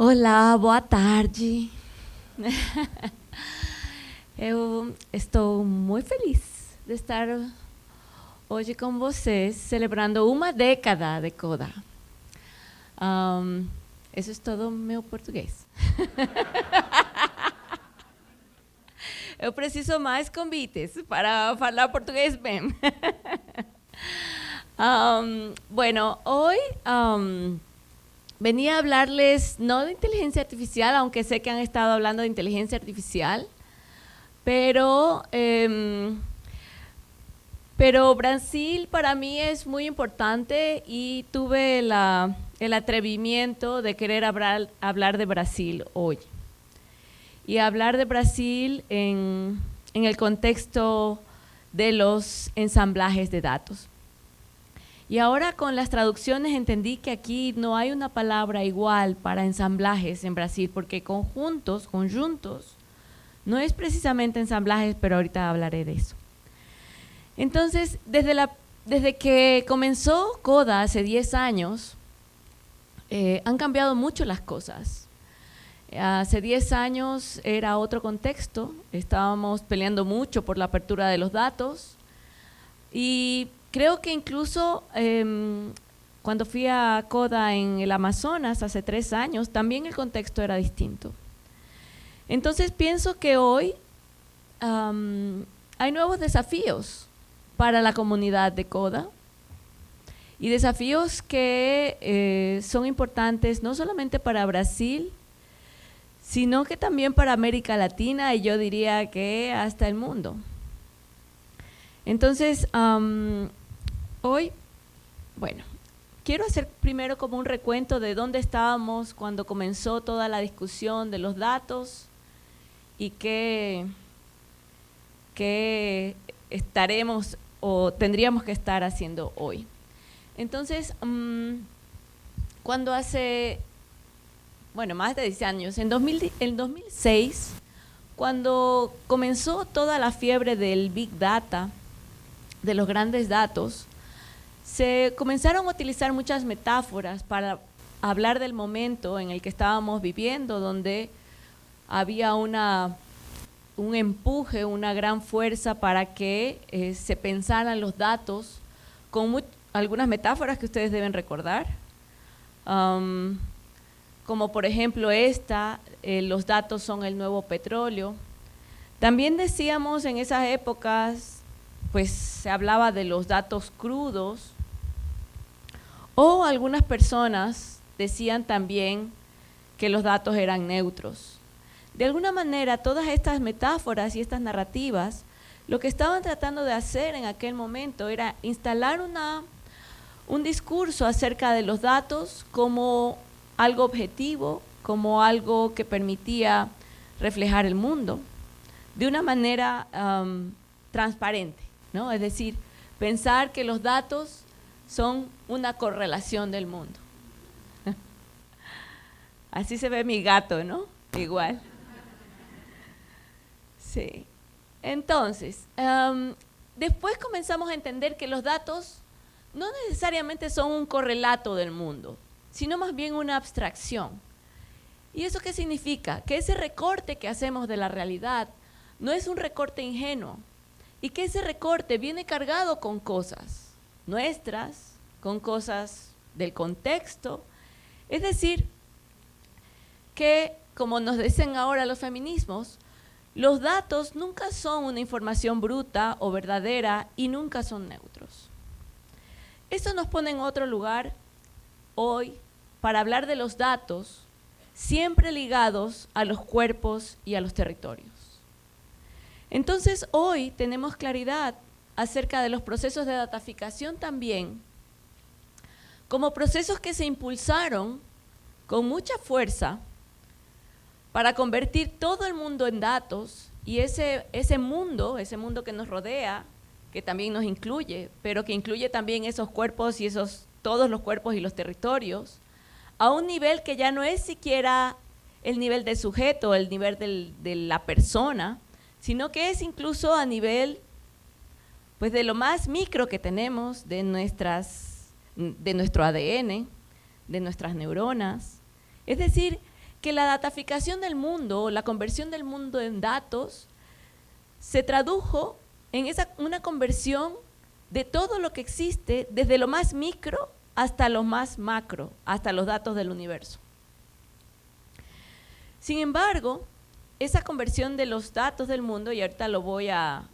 Olá, boa tarde. Eu estou muito feliz de estar hoje com vocês, celebrando uma década de Coda. Isso é todo meu português. Eu preciso mais convites para falar português bem. Bueno, hoy venía a hablarles no de inteligencia artificial, aunque sé que han estado hablando de inteligencia artificial, pero Brasil para mí es muy importante y tuve el atrevimiento de querer hablar de Brasil hoy. Y hablar de Brasil en el contexto de los ensamblajes de datos. Y ahora con las traducciones entendí que aquí no hay una palabra igual para ensamblajes en Brasil, porque conjuntos, no es precisamente ensamblajes, pero ahorita hablaré de eso. Entonces, desde que comenzó Coda hace 10 años, han cambiado mucho las cosas. Hace 10 años era otro contexto, estábamos peleando mucho por la apertura de los datos y creo que incluso cuando fui a Coda en el Amazonas hace 3 años, también el contexto era distinto. Entonces pienso que hoy hay nuevos desafíos para la comunidad de Coda y desafíos que son importantes no solamente para Brasil, sino que también para América Latina y yo diría que hasta el mundo. Entonces, hoy, bueno, quiero hacer primero como un recuento de dónde estábamos cuando comenzó toda la discusión de los datos y qué estaremos o tendríamos que estar haciendo hoy. Entonces, cuando hace, bueno, más de 10 años, en 2006, cuando comenzó toda la fiebre del Big Data, de los grandes datos, se comenzaron a utilizar muchas metáforas para hablar del momento en el que estábamos viviendo, donde había un empuje, una gran fuerza para que se pensaran los datos con algunas metáforas que ustedes deben recordar, como por ejemplo los datos son el nuevo petróleo. También decíamos en esas épocas, pues se hablaba de los datos crudos, o algunas personas decían también que los datos eran neutros. De alguna manera, todas estas metáforas y estas narrativas, lo que estaban tratando de hacer en aquel momento era instalar un discurso acerca de los datos como algo objetivo, como algo que permitía reflejar el mundo de una manera transparente, ¿no? Es decir, pensar que los datos son una correlación del mundo. Así se ve mi gato, ¿no? Igual. Sí. Entonces, después comenzamos a entender que los datos no necesariamente son un correlato del mundo, sino más bien una abstracción. ¿Y eso qué significa? Que ese recorte que hacemos de la realidad no es un recorte ingenuo, y que ese recorte viene cargado con cosas nuestras, con cosas del contexto. Es decir, que, como nos dicen ahora los feminismos, los datos nunca son una información bruta o verdadera y nunca son neutros. Esto nos pone en otro lugar hoy para hablar de los datos siempre ligados a los cuerpos y a los territorios. Entonces, hoy tenemos claridad acerca de los procesos de dataficación también, como procesos que se impulsaron con mucha fuerza para convertir todo el mundo en datos y ese mundo que nos rodea, que también nos incluye, pero que incluye también esos cuerpos y todos los cuerpos y los territorios, a un nivel que ya no es siquiera el nivel del sujeto, el nivel de la persona, sino que es incluso a nivel pues, de lo más micro que tenemos, de nuestro ADN, de nuestras neuronas. Es decir, que la dataficación del mundo, la conversión del mundo en datos, se tradujo en una conversión de todo lo que existe, desde lo más micro hasta lo más macro, hasta los datos del universo. Sin embargo, esa conversión de los datos del mundo, y ahorita lo voy a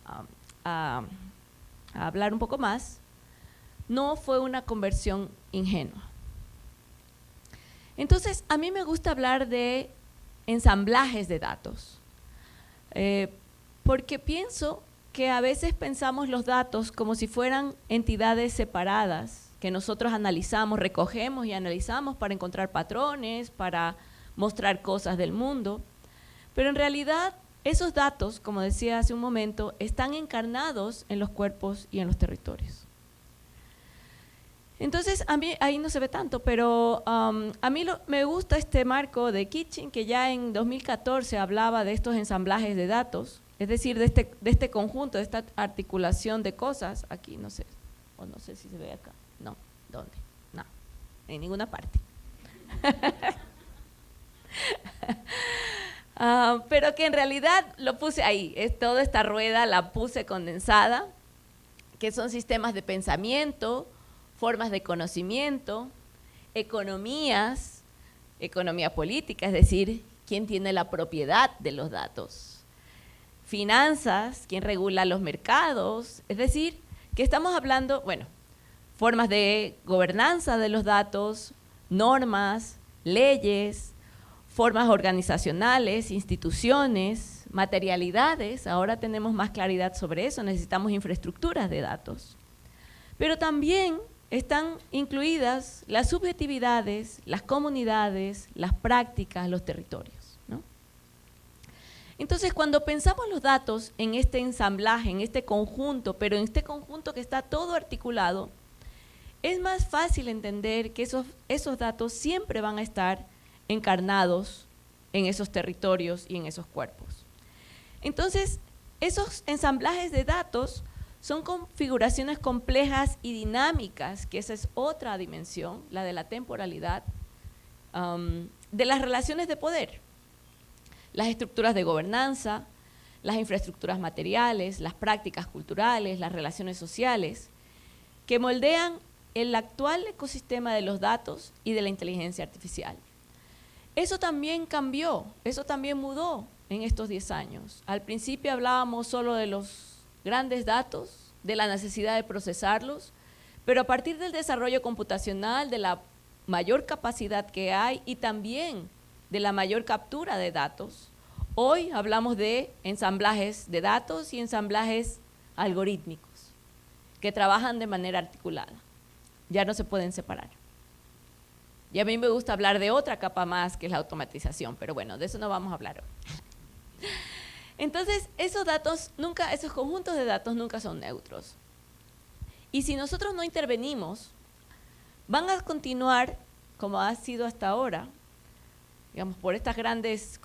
hablar un poco más, no fue una conversión ingenua. Entonces, a mí me gusta hablar de ensamblajes de datos, porque pienso que a veces pensamos los datos como si fueran entidades separadas, que nosotros analizamos, recogemos y analizamos para encontrar patrones, para mostrar cosas del mundo, pero en realidad esos datos, como decía hace un momento, están encarnados en los cuerpos y en los territorios. Entonces, a mí ahí no se ve tanto, pero a mí me gusta este marco de Kitchen, que ya en 2014 hablaba de estos ensamblajes de datos, es decir, de este conjunto, de esta articulación de cosas. Aquí no sé, o no sé si se ve acá. No, ¿dónde? No, en ninguna parte. Pero que en realidad lo puse ahí, toda esta rueda la puse condensada, que son sistemas de pensamiento, formas de conocimiento, economías, economía política, es decir, quién tiene la propiedad de los datos, finanzas, quién regula los mercados, es decir, que estamos hablando, bueno, formas de gobernanza de los datos, normas, leyes, formas organizacionales, instituciones, materialidades. Ahora tenemos más claridad sobre eso, necesitamos infraestructuras de datos. Pero también están incluidas las subjetividades, las comunidades, las prácticas, los territorios, ¿no? Entonces, cuando pensamos los datos en este ensamblaje, en este conjunto, pero en este conjunto que está todo articulado, es más fácil entender que esos datos siempre van a estar encarnados en esos territorios y en esos cuerpos. Entonces, esos ensamblajes de datos son configuraciones complejas y dinámicas, que esa es otra dimensión, la de la temporalidad, de las relaciones de poder, las estructuras de gobernanza, las infraestructuras materiales, las prácticas culturales, las relaciones sociales, que moldean el actual ecosistema de los datos y de la inteligencia artificial. Eso también cambió, eso también mudó en estos 10 años. Al principio hablábamos solo de los grandes datos, de la necesidad de procesarlos, pero a partir del desarrollo computacional, de la mayor capacidad que hay y también de la mayor captura de datos, hoy hablamos de ensamblajes de datos y ensamblajes algorítmicos que trabajan de manera articulada. Ya no se pueden separar. Y a mí me gusta hablar de otra capa más, que es la automatización, pero bueno, de eso no vamos a hablar hoy. Entonces, esos conjuntos de datos nunca son neutros. Y si nosotros no intervenimos, van a continuar, como ha sido hasta ahora, digamos, por estas grandes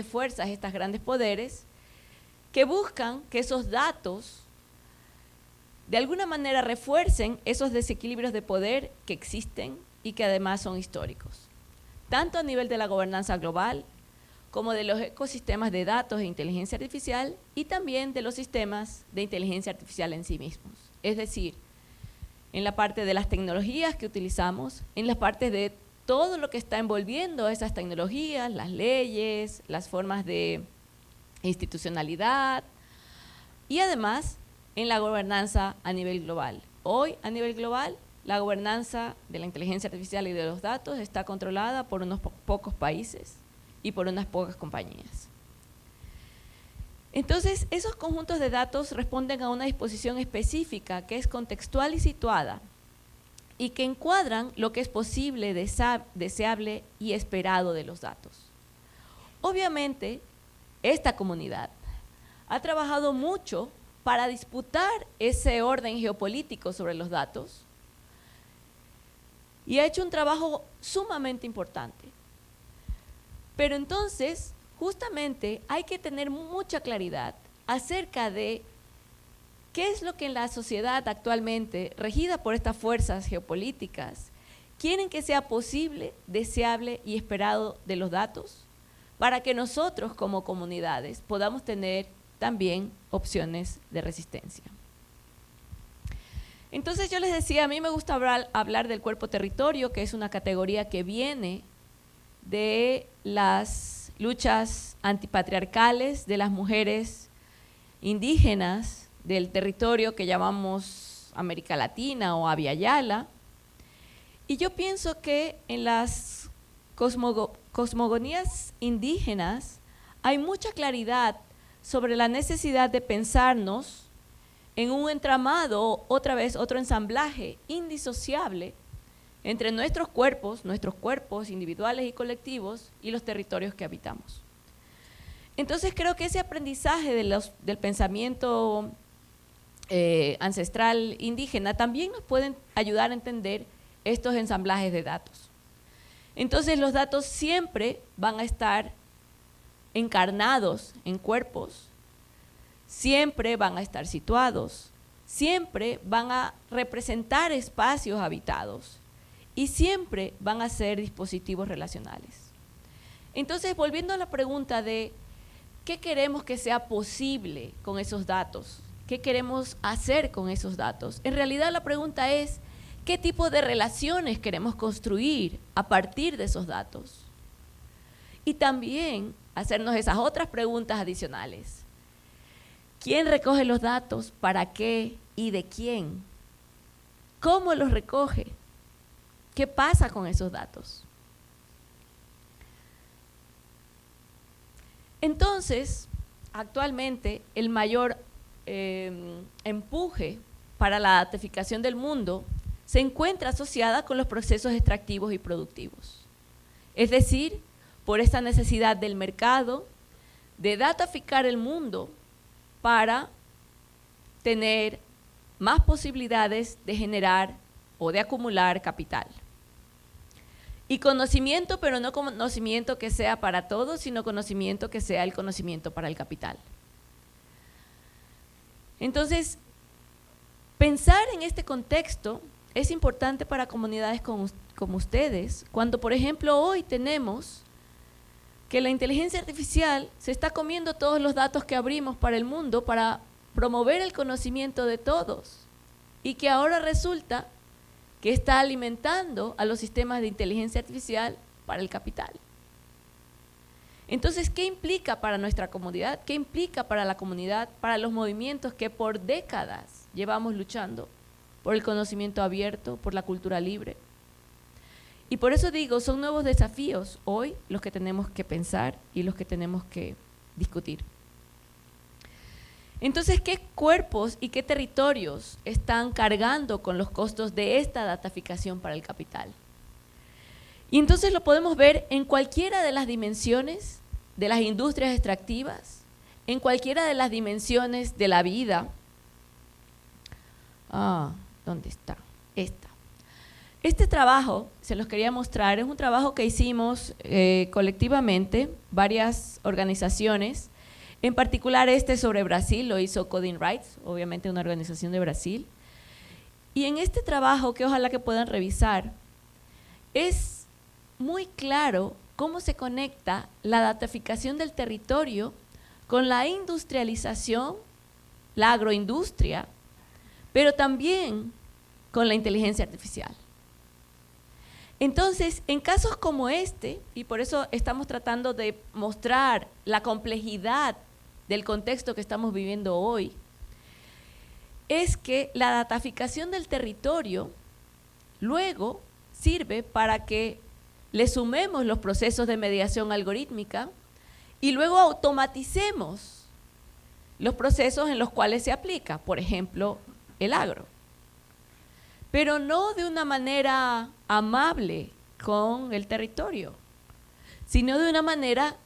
fuerzas, estos grandes poderes, que buscan que esos datos de alguna manera refuercen esos desequilibrios de poder que existen y que además son históricos, tanto a nivel de la gobernanza global, como de los ecosistemas de datos e inteligencia artificial, y también de los sistemas de inteligencia artificial en sí mismos. Es decir, en la parte de las tecnologías que utilizamos, en la parte de todo lo que está envolviendo esas tecnologías, las leyes, las formas de institucionalidad, y además en la gobernanza a nivel global. Hoy, a nivel global, la gobernanza de la inteligencia artificial y de los datos está controlada por unos pocos países y por unas pocas compañías. Entonces, esos conjuntos de datos responden a una disposición específica que es contextual y situada y que encuadran lo que es posible, deseable y esperado de los datos. Obviamente, esta comunidad ha trabajado mucho para disputar ese orden geopolítico sobre los datos y ha hecho un trabajo sumamente importante. Pero entonces, justamente, hay que tener mucha claridad acerca de qué es lo que en la sociedad actualmente, regida por estas fuerzas geopolíticas, quieren que sea posible, deseable y esperado de los datos para que nosotros como comunidades podamos tener también opciones de resistencia. Entonces yo les decía, a mí me gusta hablar del cuerpo territorio, que es una categoría que viene de las luchas antipatriarcales de las mujeres indígenas del territorio que llamamos América Latina o Abya Yala. Y yo pienso que en las cosmogonías indígenas hay mucha claridad sobre la necesidad de pensarnos en un entramado, otra vez otro ensamblaje indisociable entre nuestros cuerpos individuales y colectivos y los territorios que habitamos. Entonces creo que ese aprendizaje del pensamiento ancestral indígena también nos pueden ayudar a entender estos ensamblajes de datos. Entonces los datos siempre van a estar encarnados en cuerpos, siempre van a estar situados, siempre van a representar espacios habitados y siempre van a ser dispositivos relacionales. Entonces, volviendo a la pregunta de ¿qué queremos que sea posible con esos datos? ¿Qué queremos hacer con esos datos? En realidad la pregunta es ¿qué tipo de relaciones queremos construir a partir de esos datos? Y también hacernos esas otras preguntas adicionales. ¿Quién recoge los datos? ¿Para qué? ¿Y de quién? ¿Cómo los recoge? ¿Qué pasa con esos datos? Entonces, actualmente, el mayor empuje para la datificación del mundo se encuentra asociada con los procesos extractivos y productivos. Es decir, por esta necesidad del mercado de dataficar el mundo para tener más posibilidades de generar o de acumular capital. Y conocimiento, pero no conocimiento que sea para todos, sino conocimiento que sea el conocimiento para el capital. Entonces, pensar en este contexto es importante para comunidades como ustedes, cuando, por ejemplo, hoy tenemos que la inteligencia artificial se está comiendo todos los datos que abrimos para el mundo para promover el conocimiento de todos y que ahora resulta que está alimentando a los sistemas de inteligencia artificial para el capital. Entonces, ¿qué implica para nuestra comunidad? ¿Qué implica para la comunidad, para los movimientos que por décadas llevamos luchando por el conocimiento abierto, por la cultura libre? Y por eso digo, son nuevos desafíos hoy los que tenemos que pensar y los que tenemos que discutir. Entonces, ¿qué cuerpos y qué territorios están cargando con los costos de esta dataficación para el capital? Y entonces lo podemos ver en cualquiera de las dimensiones de las industrias extractivas, en cualquiera de las dimensiones de la vida. ¿Dónde está? Esta. Este trabajo, se los quería mostrar, es un trabajo que hicimos colectivamente, varias organizaciones, en particular sobre Brasil, lo hizo Coding Rights, obviamente una organización de Brasil. Y en este trabajo, que ojalá que puedan revisar, es muy claro cómo se conecta la dataficación del territorio con la industrialización, la agroindustria, pero también con la inteligencia artificial. Entonces, en casos como este, y por eso estamos tratando de mostrar la complejidad del contexto que estamos viviendo hoy, es que la dataficación del territorio luego sirve para que le sumemos los procesos de mediación algorítmica y luego automaticemos los procesos en los cuales se aplica, por ejemplo, el agro. Pero no de una manera amable con el territorio, sino de una manera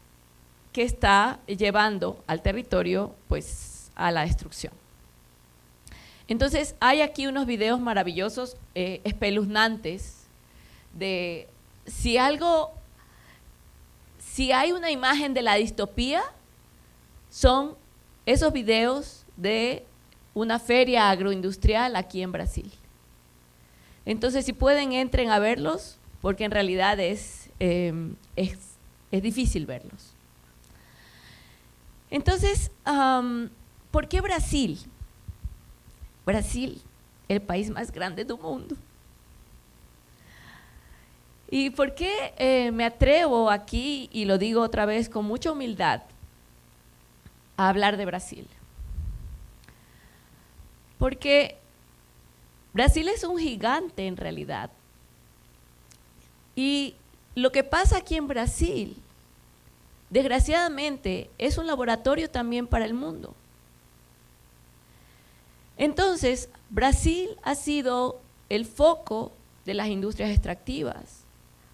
que está llevando al territorio pues, a la destrucción. Entonces, hay aquí unos videos maravillosos, espeluznantes, de si hay una imagen de la distopía, son esos videos de una feria agroindustrial aquí en Brasil. Entonces, si pueden, entren a verlos, porque en realidad es difícil verlos. Entonces, ¿por qué Brasil? Brasil, el país más grande del mundo. ¿Y por qué me atrevo aquí, y lo digo otra vez con mucha humildad, a hablar de Brasil? Porque Brasil es un gigante en realidad. Y lo que pasa aquí en Brasil, desgraciadamente, es un laboratorio también para el mundo. Entonces, Brasil ha sido el foco de las industrias extractivas,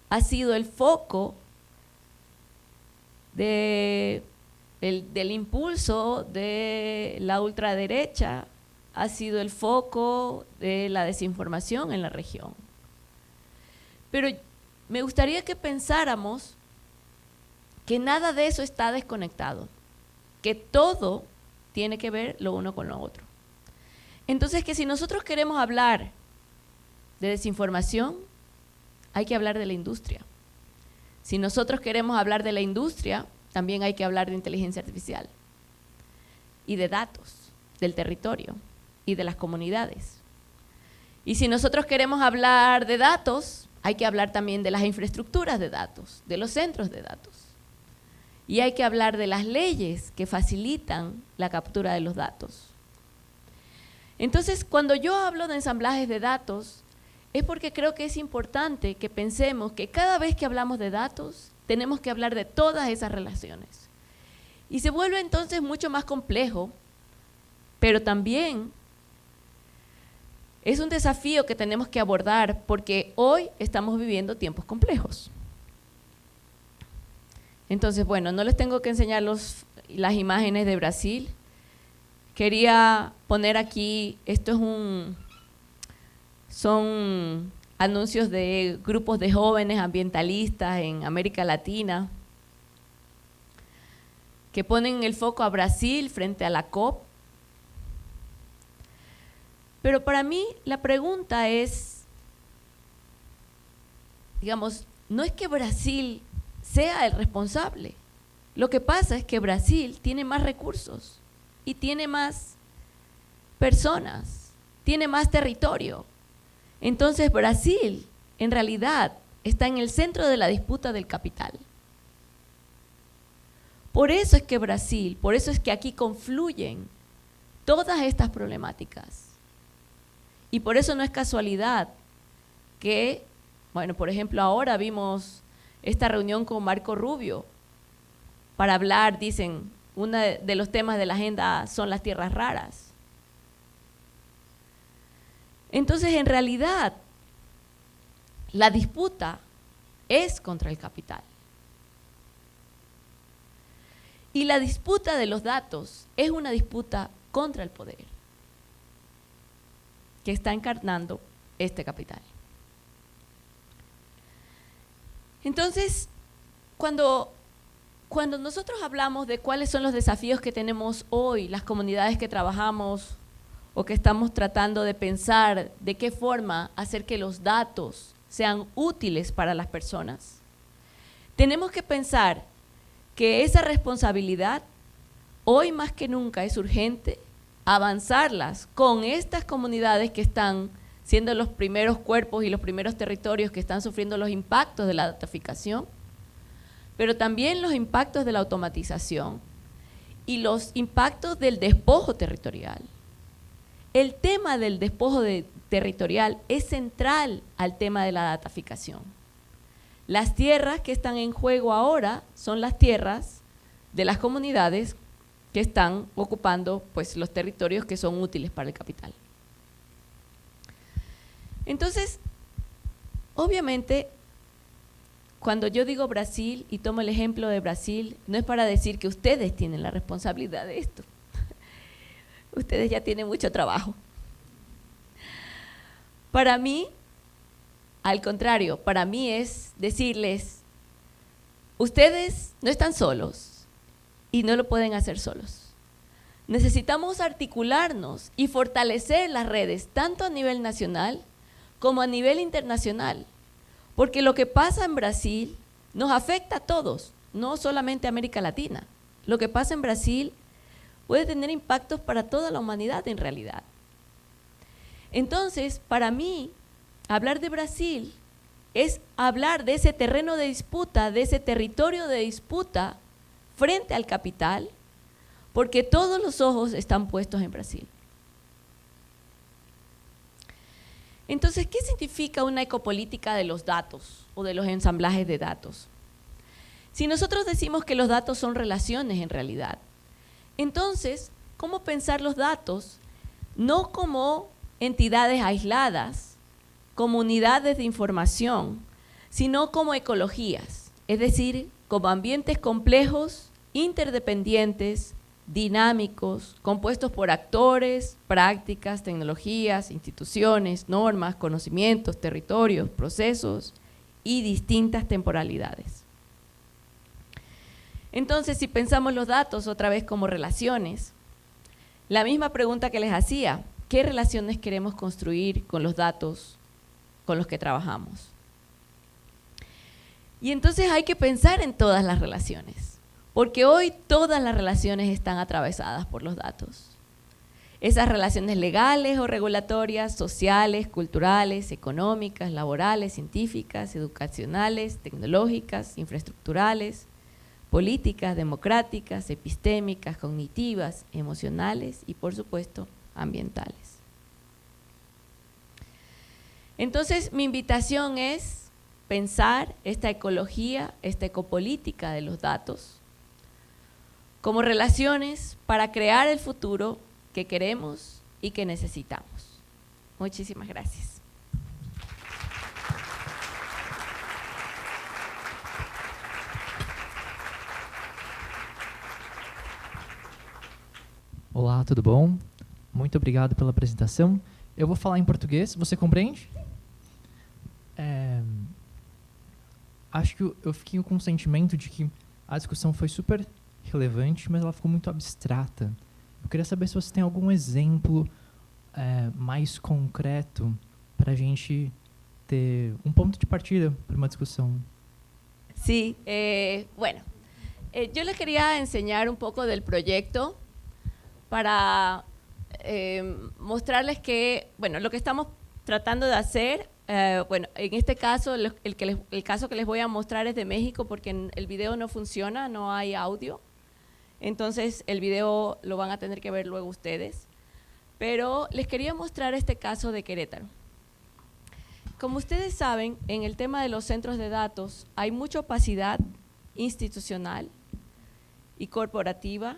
ha sido el foco del impulso de la ultraderecha, ha sido el foco de la desinformación en la región. Pero me gustaría que pensáramos que nada de eso está desconectado, que todo tiene que ver lo uno con lo otro. Entonces, que si nosotros queremos hablar de desinformación, hay que hablar de la industria. Si nosotros queremos hablar de la industria, también hay que hablar de inteligencia artificial y de datos, del territorio y de las comunidades. Y si nosotros queremos hablar de datos, hay que hablar también de las infraestructuras de datos, de los centros de datos. Y hay que hablar de las leyes que facilitan la captura de los datos. Entonces, cuando yo hablo de ensamblajes de datos, es porque creo que es importante que pensemos que cada vez que hablamos de datos, tenemos que hablar de todas esas relaciones. Y se vuelve entonces mucho más complejo, pero también es un desafío que tenemos que abordar porque hoy estamos viviendo tiempos complejos. Entonces, bueno, no les tengo que enseñar las imágenes de Brasil. Quería poner aquí, son anuncios de grupos de jóvenes ambientalistas en América Latina que ponen el foco a Brasil frente a la COP. Pero para mí la pregunta es, digamos, no es que Brasil sea el responsable. Lo que pasa es que Brasil tiene más recursos y tiene más personas, tiene más territorio. Entonces Brasil, en realidad, está en el centro de la disputa del capital. Por eso es que Brasil, por eso es que aquí confluyen todas estas problemáticas. Y por eso no es casualidad que, bueno, por ejemplo, ahora vimos esta reunión con Marco Rubio para hablar, dicen, uno de los temas de la agenda son las tierras raras. Entonces, en realidad, la disputa es contra el capital. Y la disputa de los datos es una disputa contra el poder que está encarnando este capital. Entonces, cuando nosotros hablamos de cuáles son los desafíos que tenemos hoy, las comunidades que trabajamos o que estamos tratando de pensar de qué forma hacer que los datos sean útiles para las personas, tenemos que pensar que esa responsabilidad hoy más que nunca es urgente avanzarlas con estas comunidades que están siendo los primeros cuerpos y los primeros territorios que están sufriendo los impactos de la dataficación, pero también los impactos de la automatización y los impactos del despojo territorial. El tema del despojo territorial es central al tema de la dataficación. Las tierras que están en juego ahora son las tierras de las comunidades que están ocupando pues, los territorios que son útiles para el capital. Entonces, obviamente, cuando yo digo Brasil y tomo el ejemplo de Brasil, no es para decir que ustedes tienen la responsabilidad de esto. Ustedes ya tienen mucho trabajo. Para mí, al contrario, para mí es decirles, ustedes no están solos y no lo pueden hacer solos. Necesitamos articularnos y fortalecer las redes, tanto a nivel nacional como a nivel internacional, porque lo que pasa en Brasil nos afecta a todos, no solamente a América Latina. Lo que pasa en Brasil puede tener impactos para toda la humanidad en realidad. Entonces, para mí, hablar de Brasil es hablar de ese terreno de disputa, de ese territorio de disputa frente al capital, porque todos los ojos están puestos en Brasil. Entonces, ¿qué significa una ecopolítica de los datos o de los ensamblajes de datos? Si nosotros decimos que los datos son relaciones en realidad, entonces, ¿cómo pensar los datos no como entidades aisladas, como unidades de información, sino como ecologías, es decir, como ambientes complejos, interdependientes, dinámicos, compuestos por actores, prácticas, tecnologías, instituciones, normas, conocimientos, territorios, procesos y distintas temporalidades. Entonces, si pensamos los datos otra vez como relaciones, la misma pregunta que les hacía, ¿qué relaciones queremos construir con los datos con los que trabajamos? Y entonces hay que pensar en todas las relaciones, porque hoy todas las relaciones están atravesadas por los datos. Esas relaciones legales o regulatorias, sociales, culturales, económicas, laborales, científicas, educacionales, tecnológicas, infraestructurales, políticas, democráticas, epistémicas, cognitivas, emocionales y, por supuesto, ambientales. Entonces, mi invitación es pensar esta ecología, esta ecopolítica de los datos como relaciones para crear el futuro que queremos y que necesitamos. Muchísimas gracias. Olá, tudo bom? Muito obrigado pela apresentação. Eu vou falar em português, você compreende? Acho que eu fiquei com o sentimento de que a discussão foi super relevante, mas ela ficou muito abstrata. Eu queria saber se você tem algum exemplo mais concreto para a gente ter um ponto de partida para uma discussão. Sí, bueno, yo les quería enseñar un poco del proyecto para mostrarles que, bueno, lo que estamos tratando de hacer, bueno, en este caso, el caso que les voy a mostrar es de México porque el video no funciona, no hay audio, entonces el video lo van a tener que ver luego ustedes, pero les quería mostrar este caso de Querétaro. Como ustedes saben, en el tema de los centros de datos hay mucha opacidad institucional y corporativa.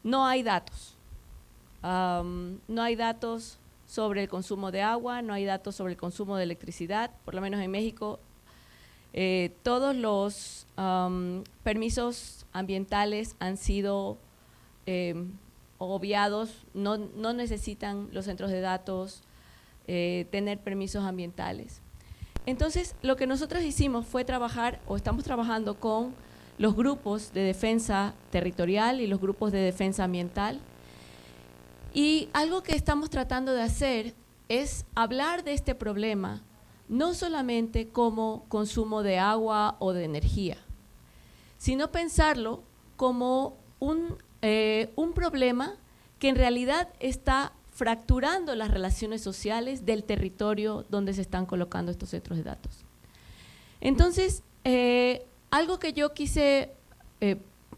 No hay datos. No hay datos sobre el consumo de agua, no hay datos sobre el consumo de electricidad. Por lo menos en México, todos los permisos ambientales han sido obviados, no necesitan los centros de datos tener permisos ambientales. Entonces, lo que nosotros hicimos fue trabajar, o estamos trabajando con los grupos de defensa territorial y los grupos de defensa ambiental. Y algo que estamos tratando de hacer es hablar de este problema no solamente como consumo de agua o de energía, sino pensarlo como un problema que en realidad está fracturando las relaciones sociales del territorio donde se están colocando estos centros de datos. Entonces, algo que yo quise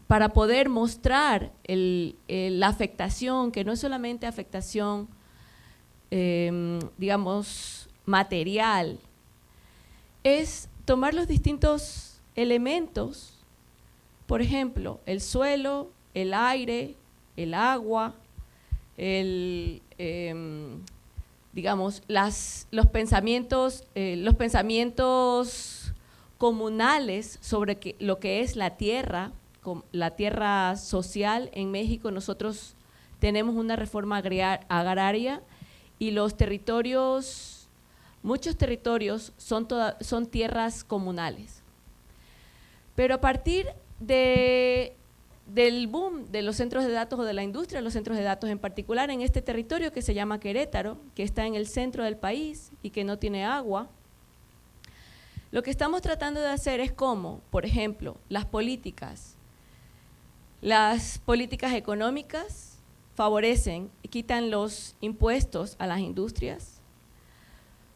para poder mostrar la afectación, que no es solamente afectación, digamos, material, es tomar los distintos elementos, por ejemplo, el suelo, el aire, el agua, digamos, los pensamientos comunales sobre lo que es la tierra social. En México nosotros tenemos una reforma agraria y los territorios, muchos territorios son tierras comunales. Pero a partir de del boom de los centros de datos o de la industria de los centros de datos, en particular en este territorio que se llama Querétaro, que está en el centro del país y que no tiene agua. Lo que estamos tratando de hacer es cómo, por ejemplo, las políticas económicas favorecen y quitan los impuestos a las industrias.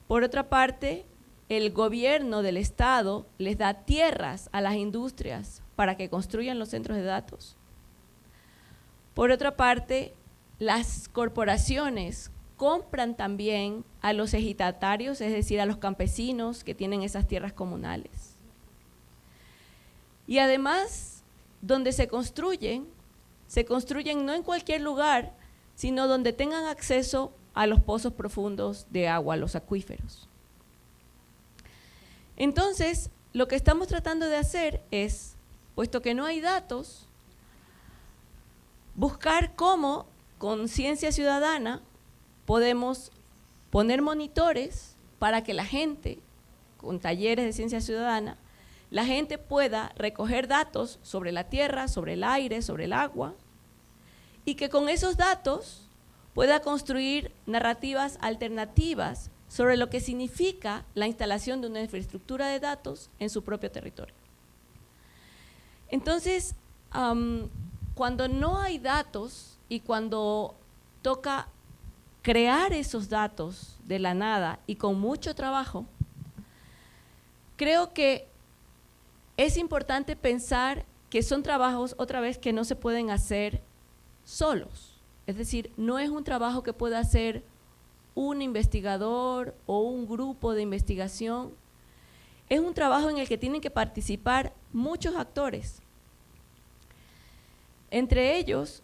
Por otra parte, el gobierno del Estado les da tierras a las industrias para que construyan los centros de datos. Por otra parte, las corporaciones compran también a los ejidatarios, es decir, a los campesinos que tienen esas tierras comunales. Y además, donde se construyen no en cualquier lugar, sino donde tengan acceso a los pozos profundos de agua, los acuíferos. Entonces, lo que estamos tratando de hacer es, puesto que no hay datos, buscar cómo, con ciencia ciudadana, podemos poner monitores para que la gente, con talleres de ciencia ciudadana, la gente pueda recoger datos sobre la tierra, sobre el aire, sobre el agua, y que con esos datos pueda construir narrativas alternativas sobre lo que significa la instalación de una infraestructura de datos en su propio territorio. Entonces, cuando no hay datos y cuando toca crear esos datos de la nada y con mucho trabajo, creo que es importante pensar que son trabajos, otra vez, que no se pueden hacer solos. Es decir, no es un trabajo que pueda hacer un investigador o un grupo de investigación. Es un trabajo en el que tienen que participar muchos actores. Entre ellos,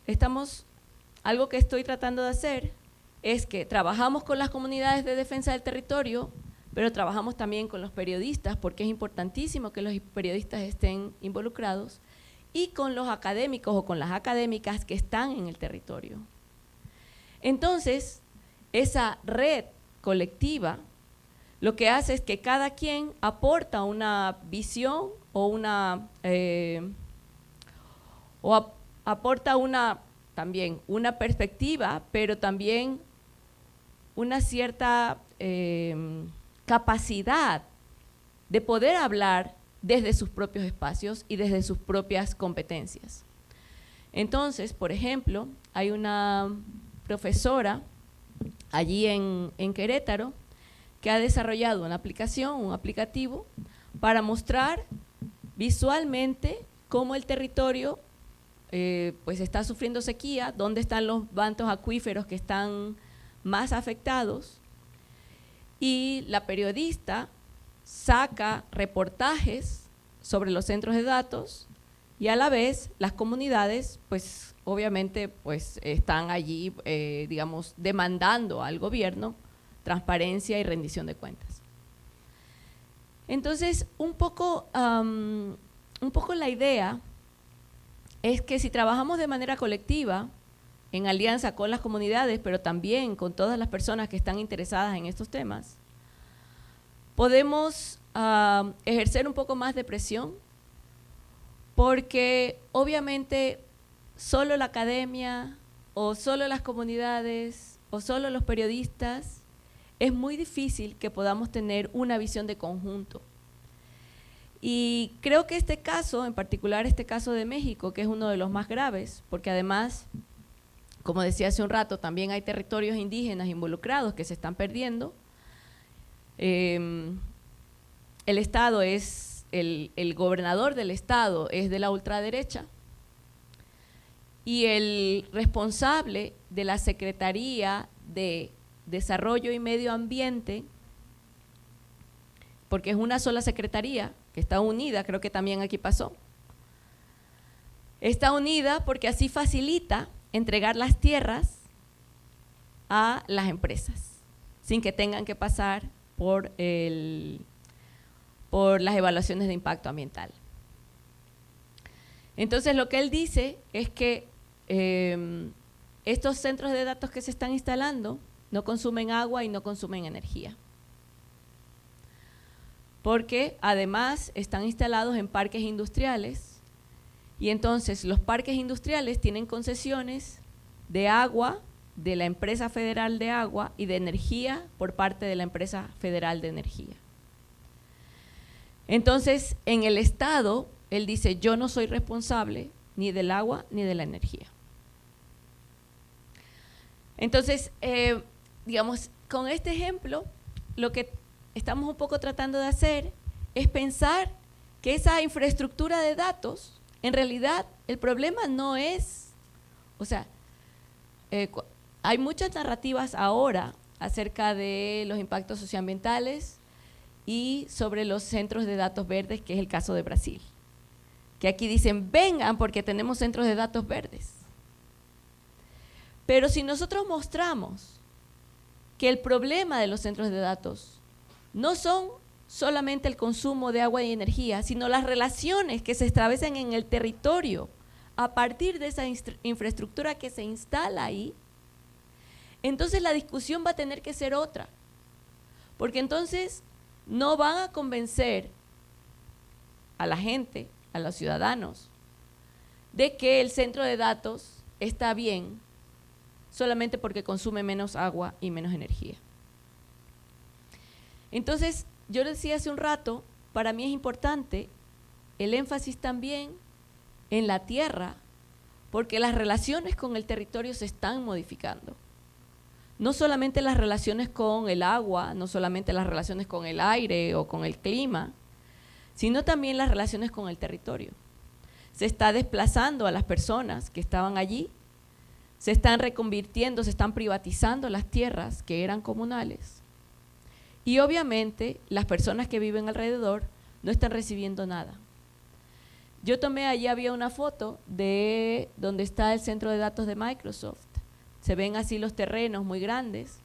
algo que estoy tratando de hacer es que trabajamos con las comunidades de defensa del territorio, pero trabajamos también con los periodistas, porque es importantísimo que los periodistas estén involucrados, y con los académicos o con las académicas que están en el territorio. Entonces, esa red colectiva lo que hace es que cada quien aporta una visión o aporta también una perspectiva, pero también una cierta capacidad de poder hablar desde sus propios espacios y desde sus propias competencias. Entonces, por ejemplo, hay una profesora allí en Querétaro que ha desarrollado una aplicación, un aplicativo, para mostrar visualmente cómo el territorio pues está sufriendo sequía, dónde están los mantos acuíferos que están más afectados, y la periodista saca reportajes sobre los centros de datos y a la vez las comunidades, pues obviamente pues están allí, digamos, demandando al gobierno transparencia y rendición de cuentas. Entonces, un poco la idea es que si trabajamos de manera colectiva, en alianza con las comunidades, pero también con todas las personas que están interesadas en estos temas, podemos ejercer un poco más de presión, porque obviamente solo la academia o solo las comunidades o solo los periodistas es muy difícil que podamos tener una visión de conjunto. Y creo que este caso, en particular este caso de México, que es uno de los más graves, porque además, como decía hace un rato, también hay territorios indígenas involucrados que se están perdiendo. El Estado el gobernador del Estado es de la ultraderecha y el responsable de la Secretaría de Desarrollo y Medio Ambiente, porque es una sola secretaría que está unida, creo que también aquí pasó, está unida porque así facilita entregar las tierras a las empresas, sin que tengan que pasar por las evaluaciones de impacto ambiental. Entonces, lo que él dice es que estos centros de datos que se están instalando no consumen agua y no consumen energía, porque además están instalados en parques industriales Y entonces los parques industriales tienen concesiones de agua de la empresa federal de agua y de energía por parte de la empresa federal de energía. Entonces, en el Estado, él dice, yo no soy responsable ni del agua ni de la energía. Entonces, digamos, con este ejemplo, lo que estamos un poco tratando de hacer es pensar que esa infraestructura de datos, en realidad, el problema no es, o sea, hay muchas narrativas ahora acerca de los impactos socioambientales y sobre los centros de datos verdes, que es el caso de Brasil. Que aquí dicen, vengan porque tenemos centros de datos verdes. Pero si nosotros mostramos que el problema de los centros de datos no son solamente el consumo de agua y energía, sino las relaciones que se establecen en el territorio a partir de esa infraestructura que se instala ahí, entonces la discusión va a tener que ser otra. Porque entonces no van a convencer a la gente, a los ciudadanos, de que el centro de datos está bien solamente porque consume menos agua y menos energía. Entonces, yo decía hace un rato, para mí es importante el énfasis también en la tierra, porque las relaciones con el territorio se están modificando. No solamente las relaciones con el agua, no solamente las relaciones con el aire o con el clima, sino también las relaciones con el territorio. Se está desplazando a las personas que estaban allí, se están reconvirtiendo, se están privatizando las tierras que eran comunales. Y obviamente las personas que viven alrededor no están recibiendo nada. Yo tomé, allí había una foto de donde está el centro de datos de Microsoft. Se ven así los terrenos muy grandes.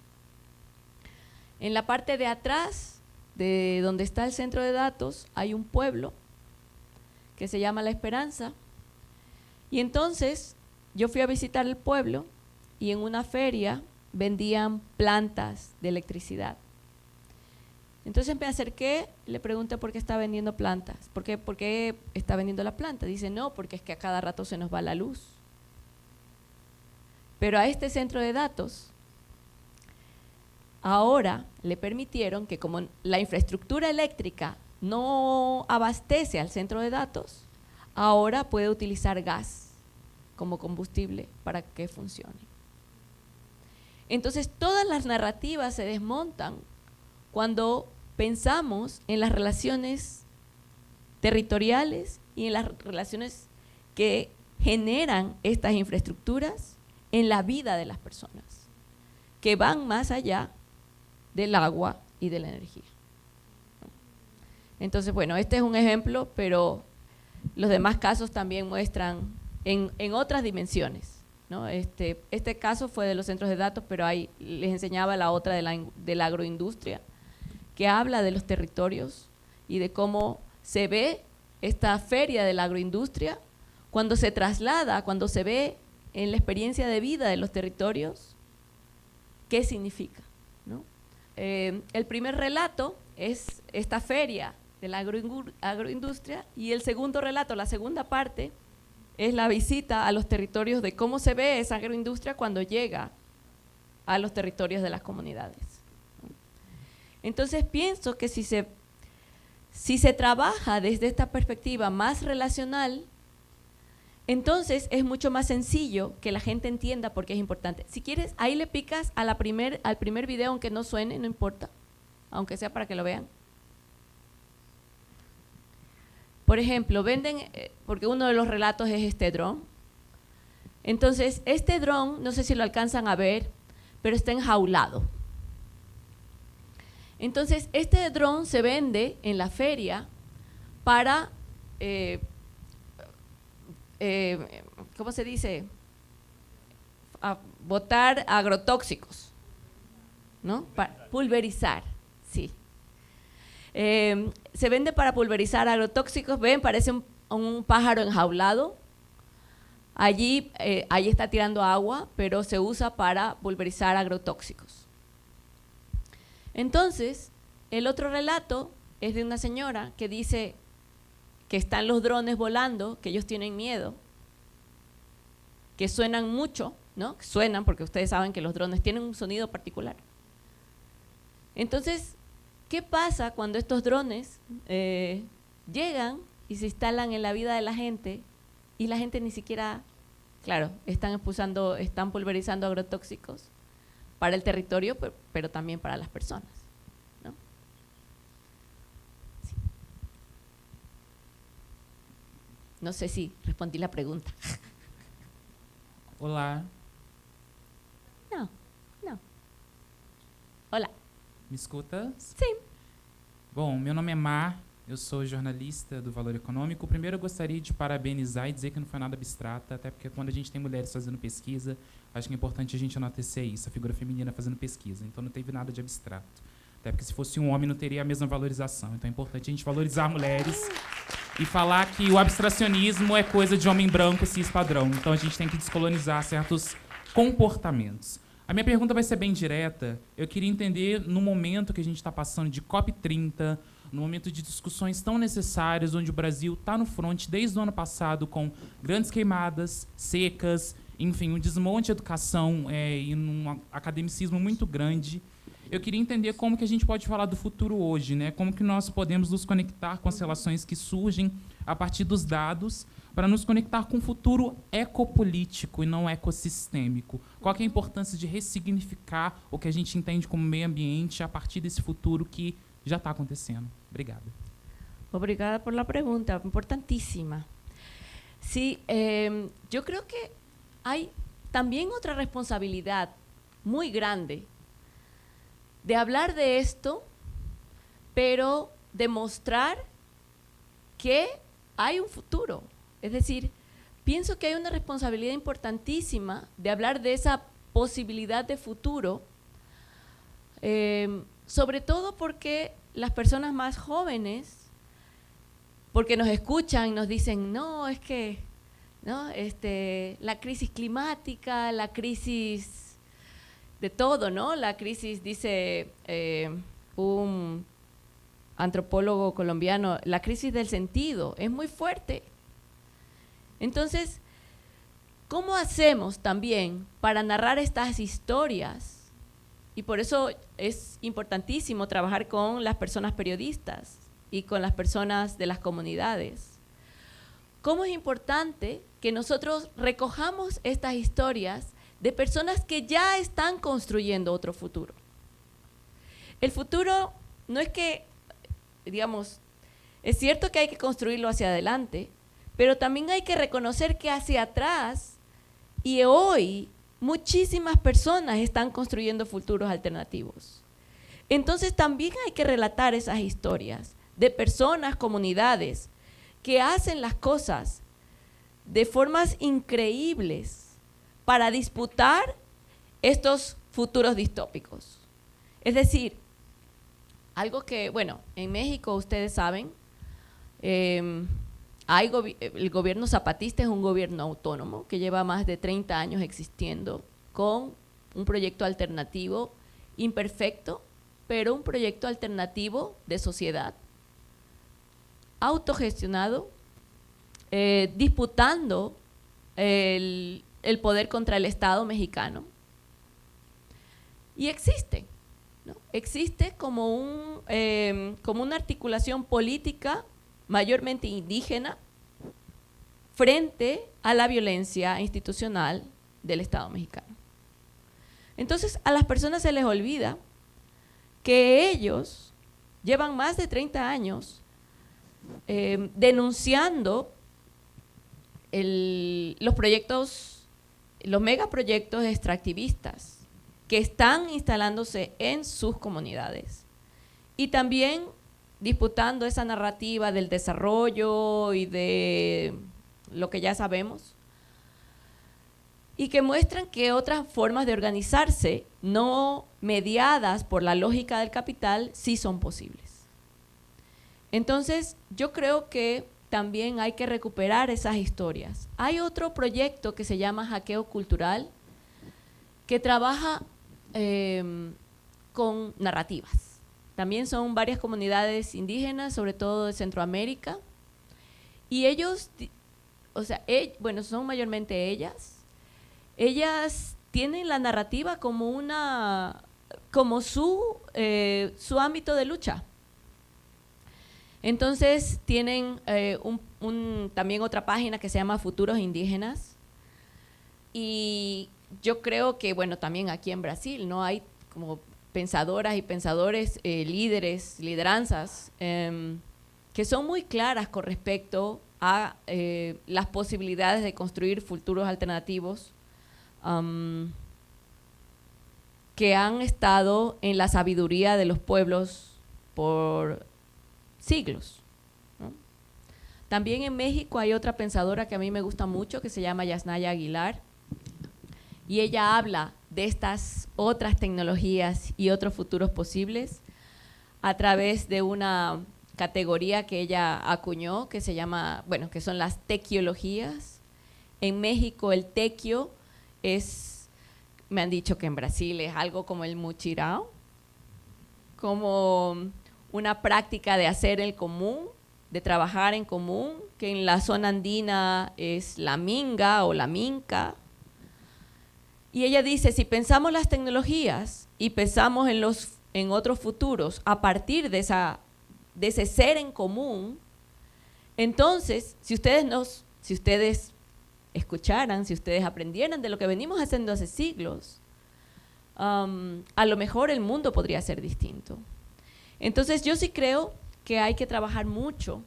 En la parte de atrás de donde está el centro de datos hay un pueblo que se llama La Esperanza. Y entonces yo fui a visitar el pueblo y en una feria vendían plantas de electricidad. Entonces me acerqué, le pregunté por qué está vendiendo plantas. ¿Por qué está vendiendo la planta? Dice, no, porque es que a cada rato se nos va la luz. Pero a este centro de datos, ahora le permitieron que como la infraestructura eléctrica no abastece al centro de datos, ahora puede utilizar gas como combustible para que funcione. Entonces todas las narrativas se desmontan cuando pensamos en las relaciones territoriales y en las relaciones que generan estas infraestructuras en la vida de las personas, que van más allá del agua y de la energía. Entonces, bueno, este es un ejemplo, pero los demás casos también muestran en otras dimensiones, ¿no? Este caso fue de los centros de datos, pero ahí les enseñaba la otra de la agroindustria, que habla de los territorios y de cómo se ve esta feria de la agroindustria cuando se traslada, cuando se ve en la experiencia de vida de los territorios, ¿qué significa? ¿No? El primer relato es esta feria de la agroindustria y el segundo relato, la segunda parte, es la visita a los territorios de cómo se ve esa agroindustria cuando llega a los territorios de las comunidades. Entonces pienso que si se trabaja desde esta perspectiva más relacional, entonces es mucho más sencillo que la gente entienda por qué es importante. Si quieres, ahí le picas al primer video, aunque no suene, no importa, aunque sea para que lo vean. Por ejemplo, venden, porque uno de los relatos es este dron. Entonces, este dron, no sé si lo alcanzan a ver, pero está enjaulado. Entonces, este dron se vende en la feria para ¿cómo se dice? Botar agrotóxicos, ¿no? Pulverizar, sí. Se vende para pulverizar agrotóxicos, ven, parece un pájaro enjaulado. Allí está tirando agua, pero se usa para pulverizar agrotóxicos. Entonces, el otro relato es de una señora que dice, que están los drones volando, que ellos tienen miedo, que suenan mucho, ¿no? Suenan porque ustedes saben que los drones tienen un sonido particular. Entonces, ¿qué pasa cuando estos drones llegan y se instalan en la vida de la gente y la gente ni siquiera, claro, están pulverizando agrotóxicos para el territorio, pero también para las personas, ¿no? Sí. No sé si respondí la pregunta. Olá, No. Hola. me escuta? Sim. Bom, meu nome é Mar, eu sou jornalista do Valor Econômico. Primeiro eu gostaria de parabenizar e dizer que não foi nada abstrata, até porque quando a gente tem mulheres fazendo pesquisa, acho que é importante a gente enaltecer isso, a figura feminina fazendo pesquisa. Então não teve nada de abstrato. Até porque se fosse um homem não teria a mesma valorização. Então é importante a gente valorizar mulheres e falar que o abstracionismo é coisa de homem branco cis padrão. Então a gente tem que descolonizar certos comportamentos. A minha pergunta vai ser bem direta. Eu queria entender, no momento que a gente está passando de COP30, no momento de discussões tão necessárias, onde o Brasil está no fronte desde o ano passado com grandes queimadas, secas, enfim, um desmonte de educação e um academicismo muito grande. Eu queria entender como que a gente pode falar do futuro hoje, né? Como que nós podemos nos conectar com as relações que surgem a partir dos dados para nos conectar com um futuro ecopolítico e não ecossistêmico. Qual que é a importância de ressignificar o que a gente entende como meio ambiente a partir desse futuro que já está acontecendo? Obrigada. Obrigada por la pregunta, importantísima. Sí, yo creo que hay también otra responsabilidad muy grande de hablar de esto, pero demostrar que hay un futuro. Es decir, pienso que hay una responsabilidad importantísima de hablar de esa posibilidad de futuro, sobre todo porque las personas más jóvenes, porque nos escuchan y nos dicen, no, es que ¿no? La crisis climática, la crisis de todo, ¿no? La crisis, dice un antropólogo colombiano, la crisis del sentido, es muy fuerte. Entonces, ¿cómo hacemos también para narrar estas historias? Y por eso es importantísimo trabajar con las personas periodistas y con las personas de las comunidades. ¿Cómo es importante que nosotros recojamos estas historias de personas que ya están construyendo otro futuro? El futuro no es que, digamos, es cierto que hay que construirlo hacia adelante, pero también hay que reconocer que hacia atrás y hoy muchísimas personas están construyendo futuros alternativos. Entonces también hay que relatar esas historias de personas, comunidades, que hacen las cosas de formas increíbles para disputar estos futuros distópicos. Es decir, algo que, bueno, en México ustedes saben, el gobierno zapatista es un gobierno autónomo que lleva más de 30 años existiendo con un proyecto alternativo imperfecto, pero un proyecto alternativo de sociedad, autogestionado, disputando el poder contra el Estado mexicano. Y existe, ¿no? Existe como una articulación política mayormente indígena frente a la violencia institucional del Estado mexicano. Entonces, a las personas se les olvida que ellos llevan más de 30 años denunciando los proyectos, los megaproyectos extractivistas que están instalándose en sus comunidades y también disputando esa narrativa del desarrollo y de lo que ya sabemos, y que muestran que otras formas de organizarse no mediadas por la lógica del capital sí son posibles. Entonces, yo creo que también hay que recuperar esas historias. Hay otro proyecto que se llama Hackeo Cultural, que trabaja con narrativas. También son varias comunidades indígenas, sobre todo de Centroamérica, Y ellos, o sea, bueno, son mayormente ellas tienen la narrativa como su ámbito de lucha. Entonces tienen también otra página que se llama Futuros Indígenas, y yo creo que, bueno, también aquí en Brasil, ¿no? Hay como pensadoras y pensadores, líderes, lideranzas, que son muy claras con respecto a las posibilidades de construir futuros alternativos que han estado en la sabiduría de los pueblos por siglos, ¿no? También en México hay otra pensadora que a mí me gusta mucho, que se llama Yasnaya Aguilar, y ella habla de estas otras tecnologías y otros futuros posibles a través de una categoría que ella acuñó, que se llama, bueno, que son las tequiologías. En México el tequio me han dicho que en Brasil es algo como el muchirao, como una práctica de hacer el común, de trabajar en común, que en la zona andina es la minga o la minca. Y ella dice, si pensamos las tecnologías y pensamos en otros futuros a partir de ese ser en común, entonces, si ustedes escucharan, si ustedes aprendieran de lo que venimos haciendo hace siglos, a lo mejor el mundo podría ser distinto. Entonces, yo sí creo que hay que trabajar mucho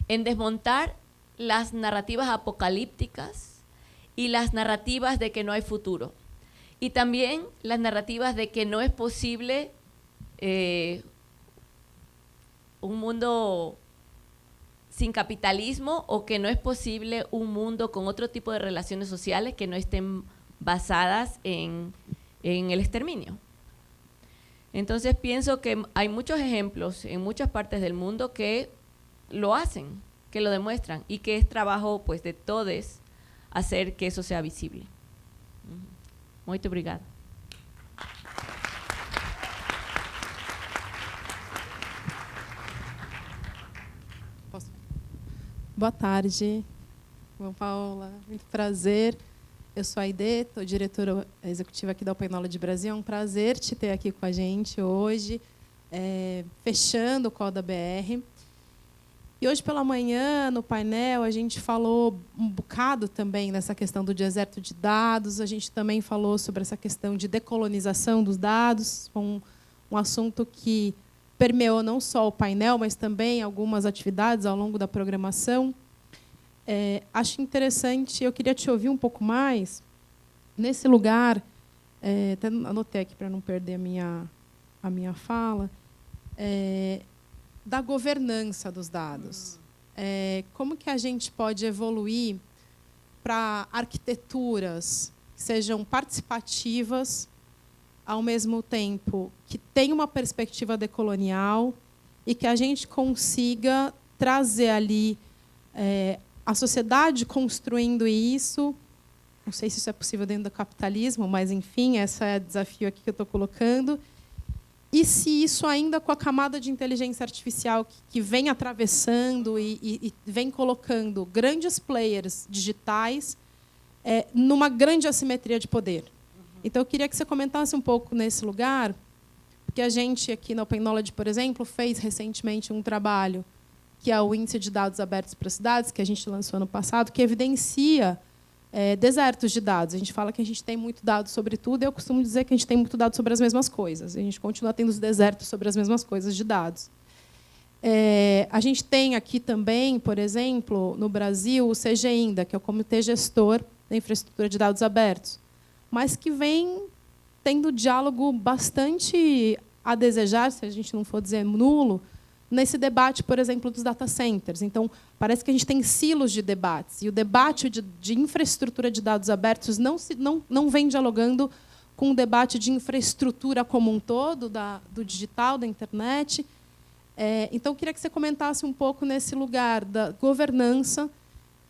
en desmontar las narrativas apocalípticas y las narrativas de que no hay futuro. Y también las narrativas de que no es posible un mundo sin capitalismo, o que no es posible un mundo con otro tipo de relaciones sociales que no estén basadas en el exterminio. Entonces pienso que hay muchos ejemplos en muchas partes del mundo que lo hacen, que lo demuestran, y que es trabajo, pues, de todos hacer que eso sea visible. Muito obrigada. Posso? Boa tarde, João Paula, muito prazer. Eu sou a Aide, estou diretora executiva aqui da Open Knowledge Brasil. É um prazer te ter aqui com a gente hoje, fechando o Coda BR. E hoje pela manhã, no painel, a gente falou um bocado também nessa questão do deserto de dados, a gente também falou sobre essa questão de decolonização dos dados, um assunto que permeou não só o painel, mas também algumas atividades ao longo da programação. Acho interessante, eu queria te ouvir um pouco mais, nesse lugar, até anotei aqui para não perder a minha fala, da governança dos dados. Como que a gente pode evoluir para arquiteturas que sejam participativas, ao mesmo tempo que tenham uma perspectiva decolonial, e que a gente consiga trazer ali a sociedade construindo isso. Não sei se isso é possível dentro do capitalismo, mas, enfim, esse é o desafio aqui que eu estou colocando. E se isso ainda com a camada de inteligência artificial que vem atravessando e vem colocando grandes players digitais numa grande assimetria de poder. Então, eu queria que você comentasse um pouco nesse lugar, porque a gente aqui na Open Knowledge, por exemplo, fez recentemente um trabalho que é o Índice de Dados Abertos para Cidades, que a gente lançou ano passado, que evidencia desertos de dados. A gente fala que a gente tem muito dado sobre tudo, e eu costumo dizer que a gente tem muito dado sobre as mesmas coisas. A gente continua tendo os desertos sobre as mesmas coisas de dados. A gente tem aqui também, por exemplo, no Brasil, o CGINDA, que é o Comitê Gestor da Infraestrutura de Dados Abertos, mas que vem tendo diálogo bastante a desejar, se a gente não for dizer nulo, nesse debate, por exemplo, dos data centers. Então, parece que a gente tem silos de debates, e o debate de infraestrutura de dados abertos não vem dialogando com o debate de infraestrutura como um todo, do digital, da internet. Então, eu queria que você comentasse um pouco nesse lugar da governança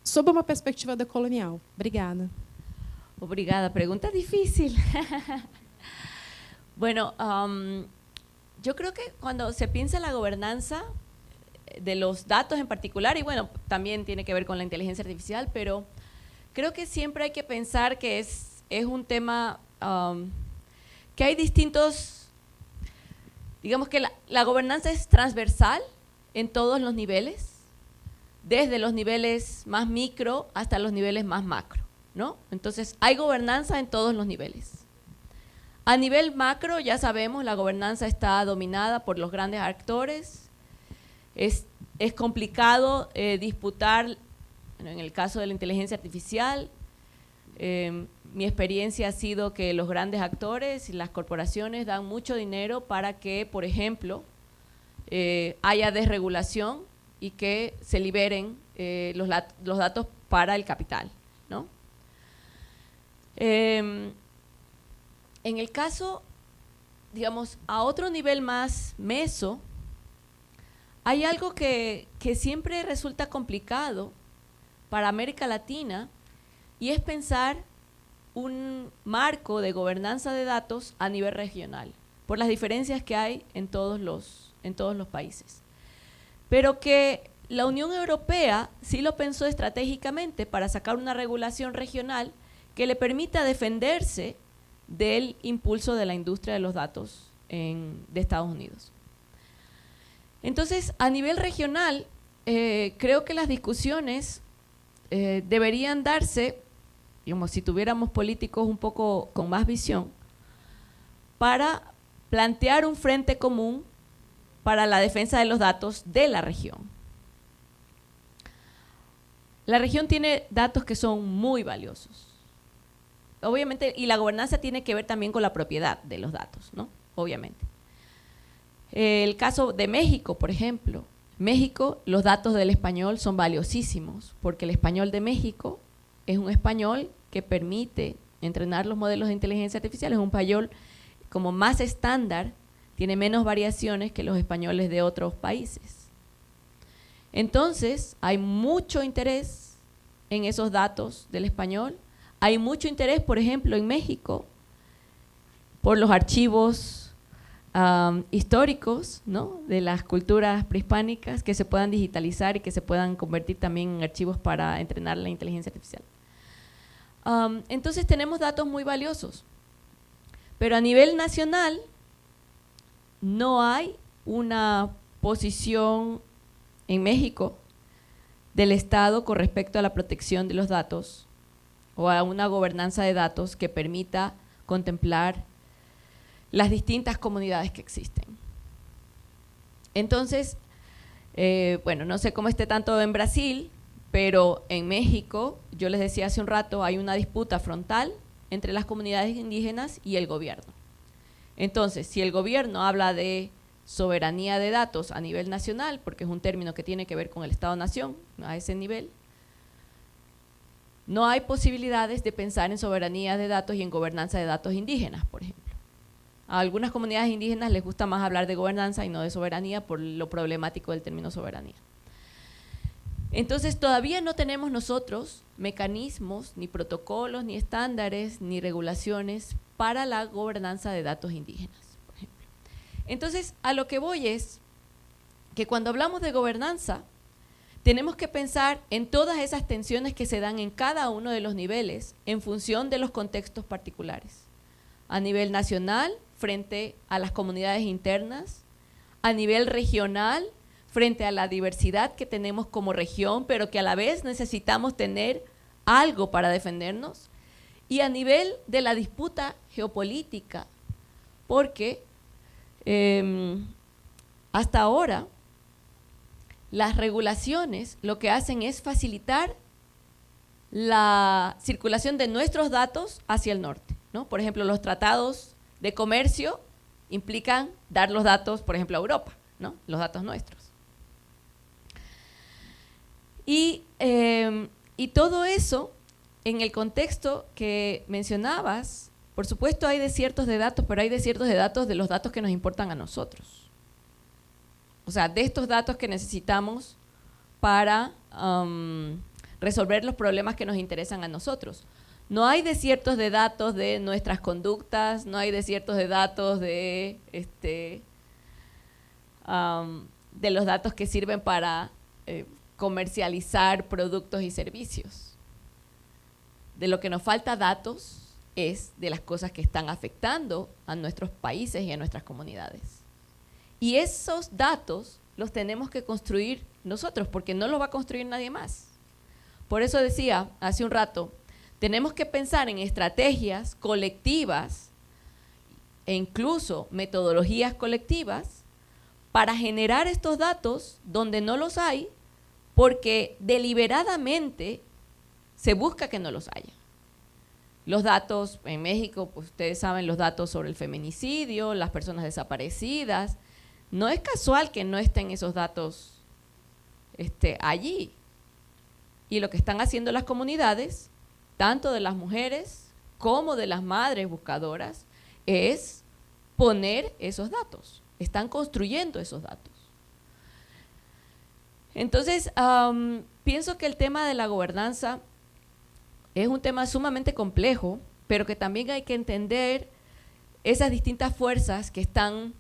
sob uma perspectiva decolonial. Obrigada. Obrigada. Pregunta difícil. Bueno, yo creo que cuando se piensa en la gobernanza, de los datos en particular, y bueno, también tiene que ver con la inteligencia artificial, pero creo que siempre hay que pensar que es un tema que hay distintos, digamos que la gobernanza es transversal en todos los niveles, desde los niveles más micro hasta los niveles más macro, ¿no? Entonces, hay gobernanza en todos los niveles. A nivel macro, ya sabemos, la gobernanza está dominada por los grandes actores. Es complicado disputar, bueno, en el caso de la inteligencia artificial, mi experiencia ha sido que los grandes actores y las corporaciones dan mucho dinero para que, por ejemplo, haya desregulación y que se liberen los datos para el capital, ¿no? En el caso, digamos, a otro nivel más meso, hay algo que siempre resulta complicado para América Latina y es pensar un marco de gobernanza de datos a nivel regional, por las diferencias que hay en todos los países. Pero que la Unión Europea sí lo pensó estratégicamente para sacar una regulación regional que le permita defenderse del impulso de la industria de los datos de Estados Unidos. Entonces, a nivel regional, creo que las discusiones deberían darse, digamos, si tuviéramos políticos un poco con más visión, para plantear un frente común para la defensa de los datos de la región. La región tiene datos que son muy valiosos. Obviamente, y la gobernanza tiene que ver también con la propiedad de los datos, ¿no? Obviamente. El caso de México, por ejemplo. México, los datos del español son valiosísimos, porque el español de México es un español que permite entrenar los modelos de inteligencia artificial, es un español como más estándar, tiene menos variaciones que los españoles de otros países. Entonces, hay mucho interés en esos datos del español. Hay mucho interés, por ejemplo, en México, por los archivos históricos, ¿no?, de las culturas prehispánicas que se puedan digitalizar y que se puedan convertir también en archivos para entrenar la inteligencia artificial. Entonces tenemos datos muy valiosos, pero a nivel nacional no hay una posición en México del Estado con respecto a la protección de los datos o a una gobernanza de datos que permita contemplar las distintas comunidades que existen. Entonces, bueno, no sé cómo esté tanto en Brasil, pero en México, yo les decía hace un rato, hay una disputa frontal entre las comunidades indígenas y el gobierno. Entonces, si el gobierno habla de soberanía de datos a nivel nacional, porque es un término que tiene que ver con el Estado-Nación, a ese nivel, no hay posibilidades de pensar en soberanía de datos y en gobernanza de datos indígenas, por ejemplo. A algunas comunidades indígenas les gusta más hablar de gobernanza y no de soberanía por lo problemático del término soberanía. Entonces, todavía no tenemos nosotros mecanismos, ni protocolos, ni estándares, ni regulaciones para la gobernanza de datos indígenas, por ejemplo. Entonces, a lo que voy es que cuando hablamos de gobernanza, tenemos que pensar en todas esas tensiones que se dan en cada uno de los niveles en función de los contextos particulares. A nivel nacional, frente a las comunidades internas, a nivel regional, frente a la diversidad que tenemos como región, pero que a la vez necesitamos tener algo para defendernos, y a nivel de la disputa geopolítica, porque hasta ahora las regulaciones lo que hacen es facilitar la circulación de nuestros datos hacia el norte, ¿no? Por ejemplo, los tratados de comercio implican dar los datos, por ejemplo, a Europa, ¿no?, los datos nuestros. Y todo eso, en el contexto que mencionabas, por supuesto hay desiertos de datos, pero hay desiertos de datos de los datos que nos importan a nosotros. O sea, de estos datos que necesitamos para resolver los problemas que nos interesan a nosotros. No hay desiertos de datos de nuestras conductas, no hay desiertos de datos de de los datos que sirven para comercializar productos y servicios. De lo que nos falta datos es de las cosas que están afectando a nuestros países y a nuestras comunidades. Y esos datos los tenemos que construir nosotros, porque no los va a construir nadie más. Por eso decía hace un rato, tenemos que pensar en estrategias colectivas e incluso metodologías colectivas para generar estos datos donde no los hay, porque deliberadamente se busca que no los haya. Los datos en México, pues ustedes saben los datos sobre el feminicidio, las personas desaparecidas. No es casual que no estén esos datos allí. Y lo que están haciendo las comunidades, tanto de las mujeres como de las madres buscadoras, es poner esos datos. Están construyendo esos datos. Entonces, pienso que el tema de la gobernanza es un tema sumamente complejo, pero que también hay que entender esas distintas fuerzas que están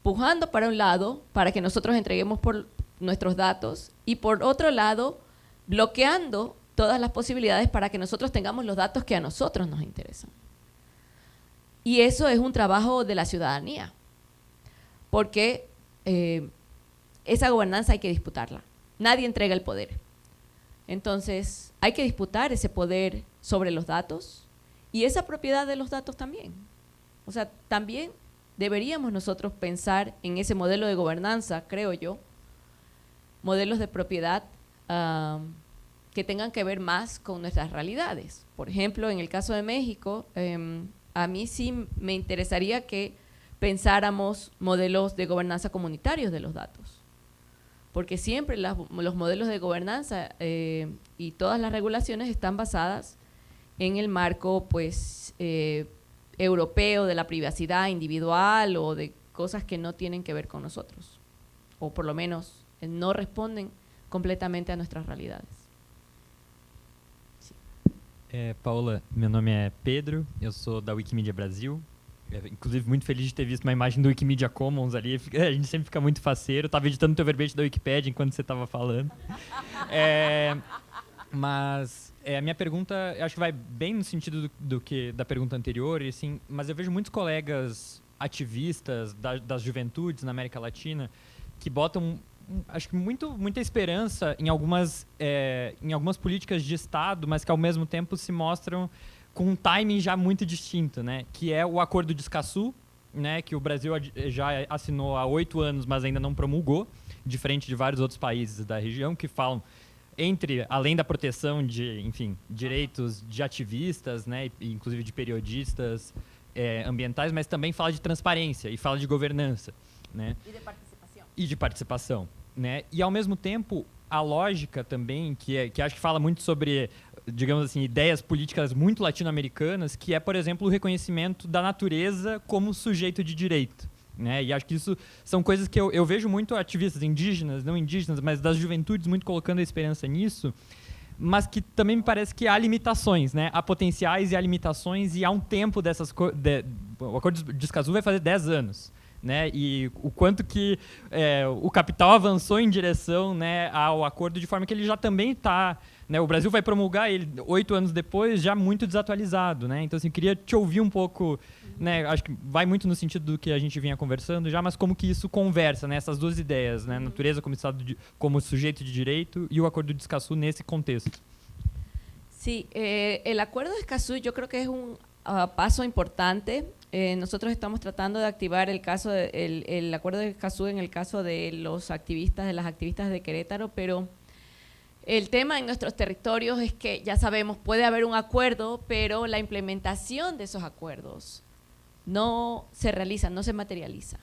pujando para un lado, para que nosotros entreguemos por nuestros datos, y por otro lado, bloqueando todas las posibilidades para que nosotros tengamos los datos que a nosotros nos interesan. Y eso es un trabajo de la ciudadanía, porque esa gobernanza hay que disputarla. Nadie entrega el poder. Entonces, hay que disputar ese poder sobre los datos y esa propiedad de los datos también. O sea, también deberíamos nosotros pensar en ese modelo de gobernanza, creo yo, modelos de propiedad que tengan que ver más con nuestras realidades. Por ejemplo, en el caso de México, a mí sí me interesaría que pensáramos modelos de gobernanza comunitarios de los datos. Porque siempre los modelos de gobernanza y todas las regulaciones están basadas en el marco pues, europeo de la privacidad individual o de cosas que no tienen que ver con nosotros, o por lo menos no responden completamente a nuestras realidades. Sí. Paula, meu nome é Pedro, eu sou da Wikimedia Brasil. Inclusive, muito feliz de ter visto uma imagem do Wikimedia Commons ali. A gente sempre fica muito faceiro. Eu estava editando o teu verbete da Wikipédia enquanto você estava falando. Mas a minha pergunta, eu acho que vai bem no sentido da pergunta anterior. E, assim, mas eu vejo muitos colegas ativistas das juventudes na América Latina que botam, acho que muita esperança em algumas políticas de Estado, mas que ao mesmo tempo se mostram com um timing já muito distinto, né? Que é o Acordo de Escazú, né? Que o Brasil já assinou há 8 anos, mas ainda não promulgou, diferente de vários outros países da região que falam além da proteção de, enfim, direitos de ativistas, né? Inclusive de periodistas ambientais, mas também fala de transparência e fala de governança, né? E de participação, né? E ao mesmo tempo a lógica também que acho que fala muito sobre, digamos assim, ideias políticas muito latino-americanas, que é, por exemplo, o reconhecimento da natureza como sujeito de direito, né? E acho que isso são coisas que eu vejo muito ativistas indígenas, não indígenas, mas das juventudes muito colocando a esperança nisso, mas que também me parece que há limitações, né? Há potenciais e há limitações, e há um tempo dessas coisas. O Acordo de Escazú vai fazer 10 anos. Né, e o quanto que o capital avançou em direção, né, ao acordo, de forma que ele já também está, né, o Brasil vai promulgar ele 8 anos depois, já muito desatualizado, né? Então, assim, queria te ouvir um pouco, né, acho que vai muito no sentido do que a gente vinha conversando já, mas como que isso conversa, né, essas duas ideias, né, natureza como sujeito de direito e o Acordo de Escazú nesse contexto. Sí, el Acuerdo de Escazú yo creo que es un paso importante. Nosotros estamos tratando de activar el Acuerdo de Escazú en el caso de las activistas de Querétaro, pero el tema en nuestros territorios es que, ya sabemos, puede haber un acuerdo, pero la implementación de esos acuerdos no se realiza, no se materializa.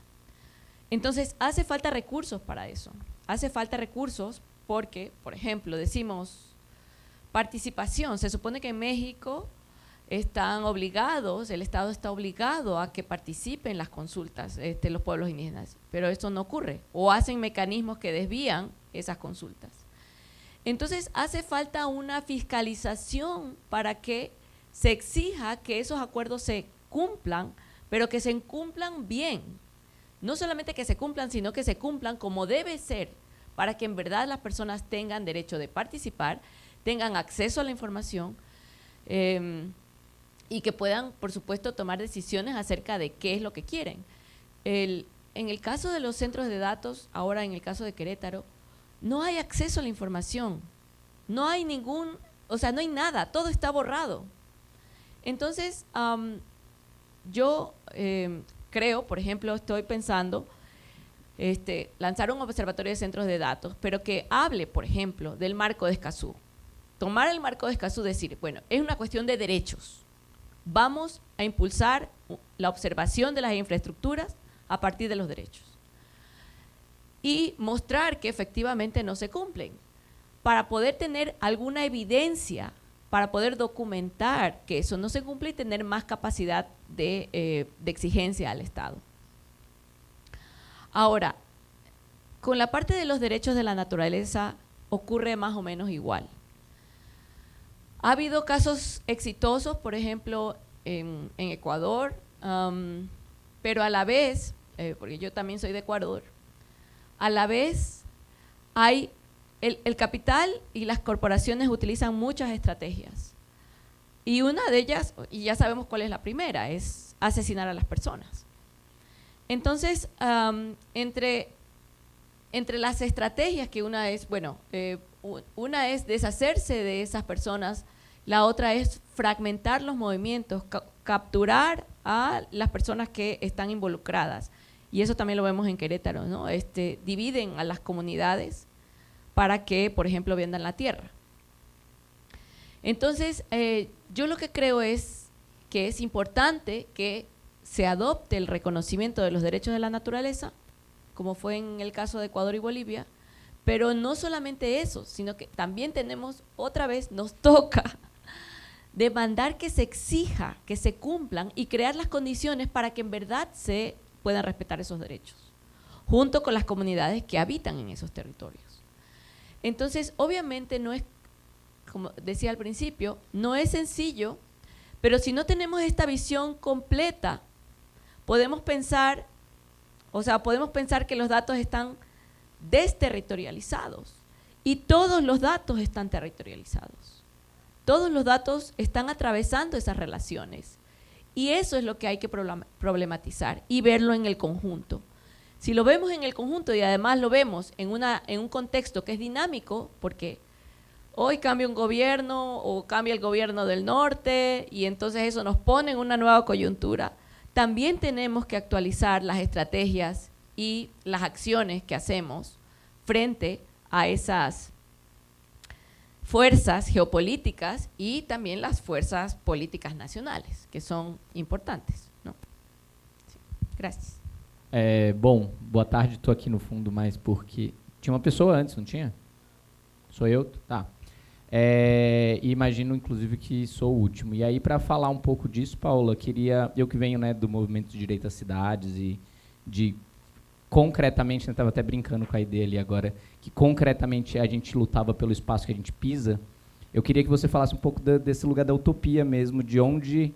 Entonces, hace falta recursos para eso. Hace falta recursos porque, por ejemplo, decimos participación. Se supone que en México están obligados, el Estado está obligado a que participen las consultas los pueblos indígenas, pero esto no ocurre, o hacen mecanismos que desvían esas consultas. Entonces hace falta una fiscalización para que se exija que esos acuerdos se cumplan, pero que se cumplan bien, no solamente que se cumplan, sino que se cumplan como debe ser, para que en verdad las personas tengan derecho de participar, tengan acceso a la información y que puedan, por supuesto, tomar decisiones acerca de qué es lo que quieren. En el caso de los centros de datos, ahora en el caso de Querétaro, no hay acceso a la información, no hay no hay nada, todo está borrado. Entonces, yo creo, por ejemplo, estoy pensando lanzar un observatorio de centros de datos, pero que hable, por ejemplo, del marco de Escazú. Tomar el marco de Escazú, decir, bueno, es una cuestión de derechos. Vamos a impulsar la observación de las infraestructuras a partir de los derechos. Y mostrar que efectivamente no se cumplen, para poder tener alguna evidencia, para poder documentar que eso no se cumple y tener más capacidad de exigencia al Estado. Ahora, con la parte de los derechos de la naturaleza ocurre más o menos igual. Ha habido casos exitosos, por ejemplo, en Ecuador, pero a la vez, porque yo también soy de Ecuador, a la vez hay el capital y las corporaciones utilizan muchas estrategias. Y una de ellas, y ya sabemos cuál es la primera, es asesinar a las personas. Entonces, entre las estrategias que una es, una es deshacerse de esas personas, la otra es fragmentar los movimientos, capturar a las personas que están involucradas. Y eso también lo vemos en Querétaro, ¿no? Dividen a las comunidades para que, por ejemplo, vendan la tierra. Entonces, yo lo que creo es que es importante que se adopte el reconocimiento de los derechos de la naturaleza, como fue en el caso de Ecuador y Bolivia, pero no solamente eso, sino que también tenemos, otra vez, nos toca demandar que se exija, que se cumplan y crear las condiciones para que en verdad se puedan respetar esos derechos, junto con las comunidades que habitan en esos territorios. Entonces, obviamente no es, como decía al principio, no es sencillo, pero si no tenemos esta visión completa, podemos pensar que los datos están desterritorializados y todos los datos están territorializados. Todos los datos están atravesando esas relaciones y eso es lo que hay que problematizar y verlo en el conjunto. Si lo vemos en el conjunto y además lo vemos en un contexto que es dinámico, porque hoy cambia un gobierno o cambia el gobierno del norte y entonces eso nos pone en una nueva coyuntura, también tenemos que actualizar las estrategias y las acciones que hacemos frente a esas fuerzas geopolíticas y también las fuerzas políticas nacionales, que son importantes, ¿no? Sí. Gracias. Bom, boa tarde, estou aqui no fundo, mas porque tinha uma pessoa antes, não tinha? Sou eu? Tá. E imagino, inclusive, que sou o último. E aí, para falar um pouco disso, Paula, eu que venho, né, do movimento de direito às cidades e de concretamente, eu estava até brincando com a ideia ali agora, que concretamente a gente lutava pelo espaço que a gente pisa, eu queria que você falasse um pouco desse lugar da utopia mesmo, de onde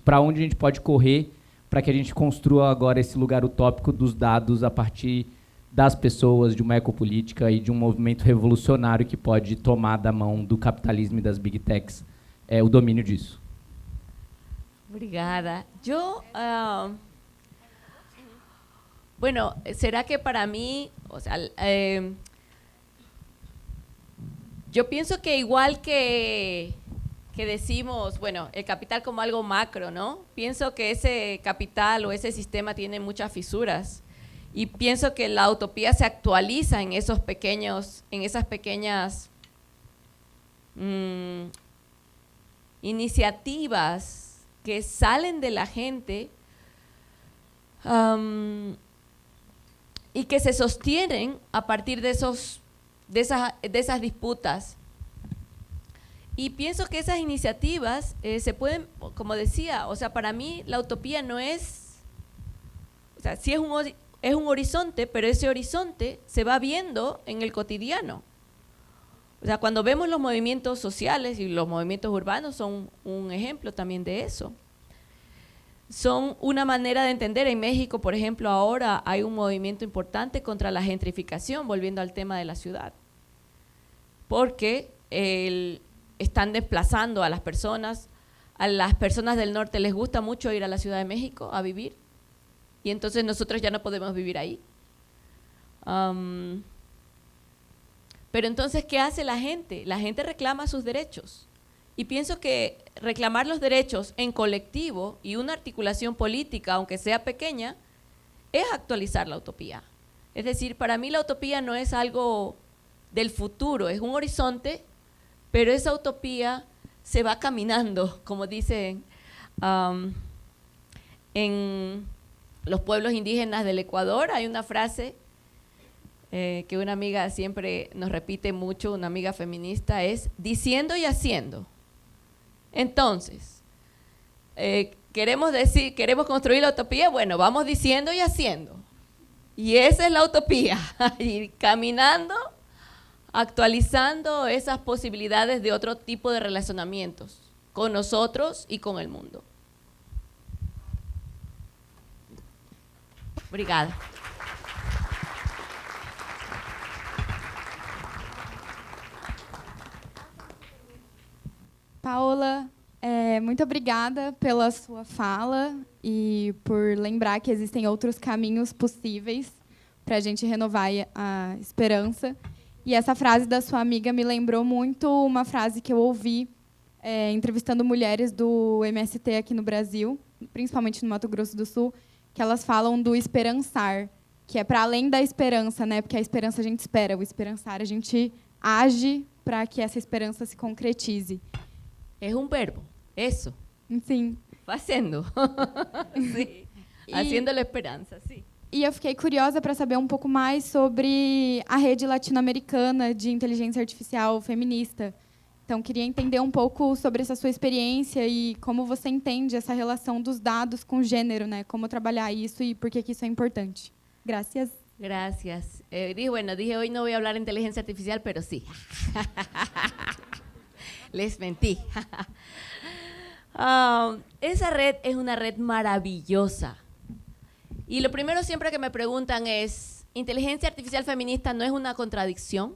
para onde a gente pode correr para que a gente construa agora esse lugar utópico dos dados a partir das pessoas, de uma ecopolítica e de um movimento revolucionário que pode tomar da mão do capitalismo e das big techs o domínio disso. Obrigada. Bueno, será que para mí, yo pienso que igual que decimos, bueno, el capital como algo macro, ¿no? Pienso que ese capital o ese sistema tiene muchas fisuras y pienso que la utopía se actualiza en esas pequeñas iniciativas que salen de la gente y que se sostienen a partir de esas disputas. Y pienso que esas iniciativas se pueden, como decía, para mí la utopía no es, sí es un horizonte, pero ese horizonte se va viendo en el cotidiano. Cuando vemos los movimientos sociales y los movimientos urbanos son un ejemplo también de eso. son una manera de entender. En México, por ejemplo, ahora hay un movimiento importante contra la gentrificación, volviendo al tema de la ciudad, porque están desplazando a las personas del norte les gusta mucho ir a la Ciudad de México a vivir, y entonces nosotros ya no podemos vivir ahí. Pero entonces, ¿qué hace la gente? La gente reclama sus derechos. Y pienso que reclamar los derechos en colectivo y una articulación política, aunque sea pequeña, es actualizar la utopía. Es decir, para mí la utopía no es algo del futuro, es un horizonte, pero esa utopía se va caminando, como dicen en los pueblos indígenas del Ecuador. Hay una frase que una amiga siempre nos repite mucho, una amiga feminista, es diciendo y haciendo. Entonces, queremos construir la utopía, bueno, vamos diciendo y haciendo. Y esa es la utopía, ir caminando, actualizando esas posibilidades de otro tipo de relacionamientos con nosotros y con el mundo. Obrigada. Paola, muito obrigada pela sua fala e por lembrar que existem outros caminhos possíveis para a gente renovar a esperança. E essa frase da sua amiga me lembrou muito uma frase que eu ouvi entrevistando mulheres do MST aqui no Brasil, principalmente no Mato Grosso do Sul, que elas falam do esperançar, que é para além da esperança, né? Porque a esperança a gente espera, o esperançar a gente age para que essa esperança se concretize. Es un verbo, eso. Sim. Fazendo. Sí. Haciendo la esperança, sim. E eu fiquei curiosa para saber um pouco mais sobre a rede latino-americana de inteligência artificial feminista. Então, queria entender um pouco sobre essa sua experiência e como você entende essa relação dos dados com gênero, né? Como trabalhar isso e por que isso é importante. Gracias. Gracias. Dije hoy no voy a hablar de inteligencia artificial, pero sí. Les mentí. Esa red es una red maravillosa. Y lo primero siempre que me preguntan es, ¿inteligencia artificial feminista no es una contradicción?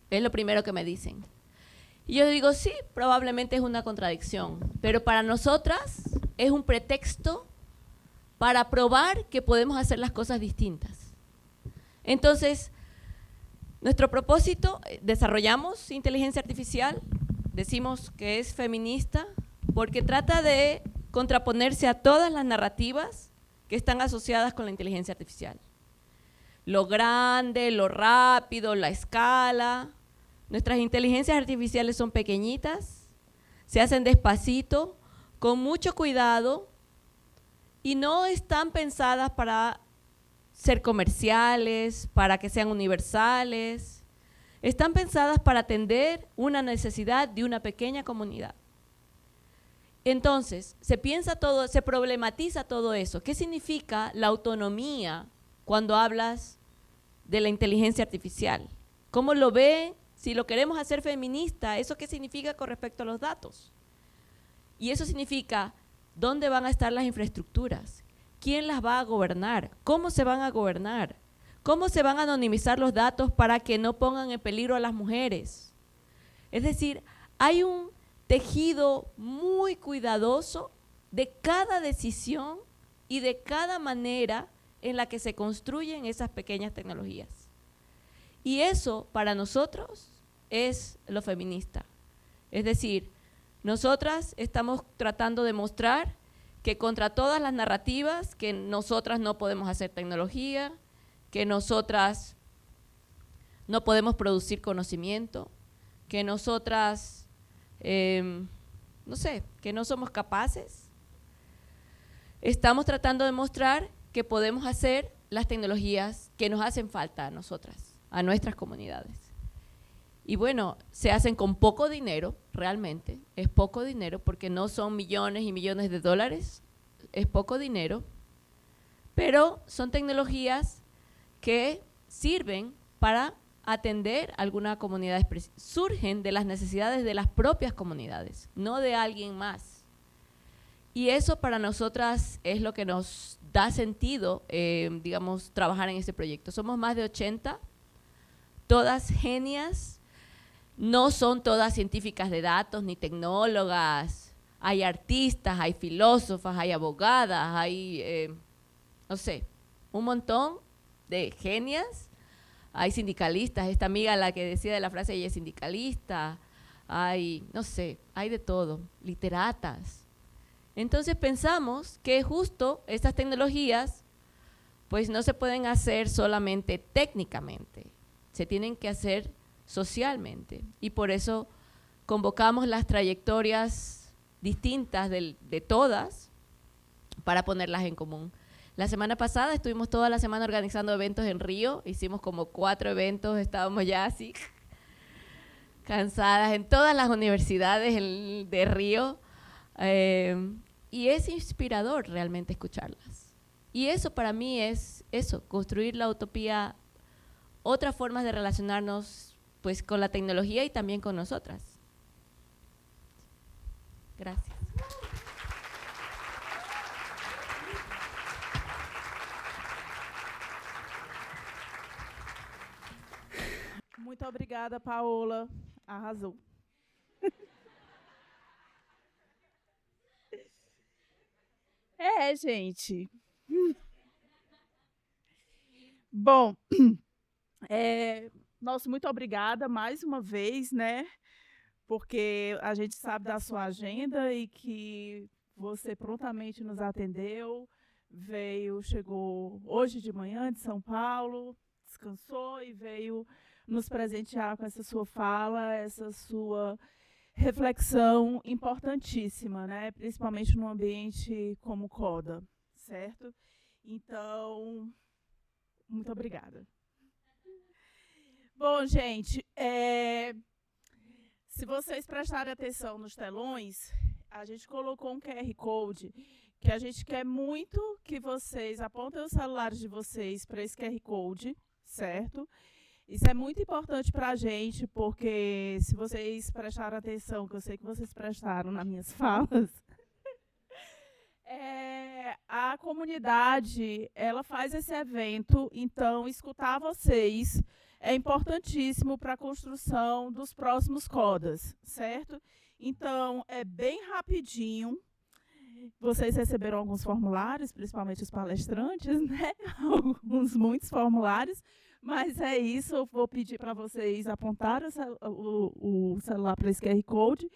Es lo primero que me dicen. Y yo digo, sí, probablemente es una contradicción, pero para nosotras es un pretexto para probar que podemos hacer las cosas distintas. Entonces, nuestro propósito, desarrollamos inteligencia artificial, decimos que es feminista, porque trata de contraponerse a todas las narrativas que están asociadas con la inteligencia artificial. Lo grande, lo rápido, la escala. Nuestras inteligencias artificiales son pequeñitas, se hacen despacito, con mucho cuidado, y no están pensadas para ser comerciales, para que sean universales. Están pensadas para atender una necesidad de una pequeña comunidad. Entonces, se problematiza todo eso. ¿Qué significa la autonomía cuando hablas de la inteligencia artificial? ¿Cómo lo ve? Si lo queremos hacer feminista, ¿eso qué significa con respecto a los datos? Y eso significa, ¿dónde van a estar las infraestructuras? ¿Quién las va a gobernar? ¿Cómo se van a gobernar? ¿Cómo se van a anonimizar los datos para que no pongan en peligro a las mujeres? Es decir, hay un tejido muy cuidadoso de cada decisión y de cada manera en la que se construyen esas pequeñas tecnologías. Y eso, para nosotros, es lo feminista. Es decir, nosotras estamos tratando de mostrar que contra todas las narrativas, que nosotras no podemos hacer tecnología, que nosotras no podemos producir conocimiento, que nosotras, no sé, que no somos capaces. Estamos tratando de mostrar que podemos hacer las tecnologías que nos hacen falta a nosotras, a nuestras comunidades. Y bueno, se hacen con poco dinero, realmente, es poco dinero, porque no son millones y millones de dólares, es poco dinero, pero son tecnologías que sirven para atender alguna comunidad, surgen de las necesidades de las propias comunidades, no de alguien más. Y eso para nosotras es lo que nos da sentido, digamos, trabajar en este proyecto. Somos más de 80, todas genias, no son todas científicas de datos ni tecnólogas, hay artistas, hay filósofas, hay abogadas, hay, no sé, un montón de genias, hay sindicalistas, esta amiga la que decía de la frase, ella es sindicalista, hay, no sé, hay de todo, literatas. Entonces pensamos que justo estas tecnologías pues no se pueden hacer solamente técnicamente, se tienen que hacer socialmente. Y por eso convocamos las trayectorias distintas de todas para ponerlas en común. La semana pasada estuvimos toda la semana organizando eventos en Río, hicimos como 4 eventos, estábamos ya así cansadas en todas las universidades de Río. Y es inspirador realmente escuclarlas. Y eso para mí es eso, construir la utopía, otras formas de relacionarnos pues con la tecnología y también con nosotras. Gracias. Muito obrigada, Paola. Arrasou. Gente. Bom, nossa, muito obrigada mais uma vez, né? Porque a gente sabe da sua agenda e que você prontamente nos atendeu, chegou hoje de manhã de São Paulo, descansou e veio nos presentear com essa sua fala, essa sua reflexão importantíssima, né? Principalmente num ambiente como CODA, certo? Então, muito obrigada. Bom, gente, se vocês prestarem atenção nos telões, a gente colocou um QR Code que a gente quer muito que vocês apontem os celulares de vocês para esse QR Code, certo? Isso é muito importante para a gente, porque se vocês prestaram atenção, que eu sei que vocês prestaram nas minhas falas, a comunidade, ela faz esse evento, então escutar vocês é importantíssimo para a construção dos próximos CODAs, certo? Então, é bem rapidinho. Vocês receberam alguns formulários, principalmente os palestrantes, né? Muitos formulários. Mas é isso, eu vou pedir para vocês apontarem o celular para esse QR Code.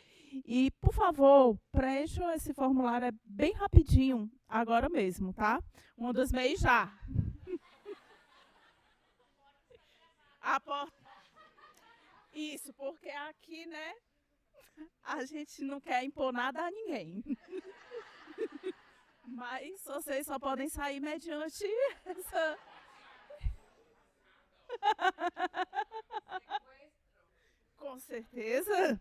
E, por favor, preencham esse formulário, é bem rapidinho, agora mesmo, tá? 1, 2, 3, já. Isso, porque aqui, né, a gente não quer impor nada a ninguém. Mas vocês só podem sair mediante essa... Com certeza.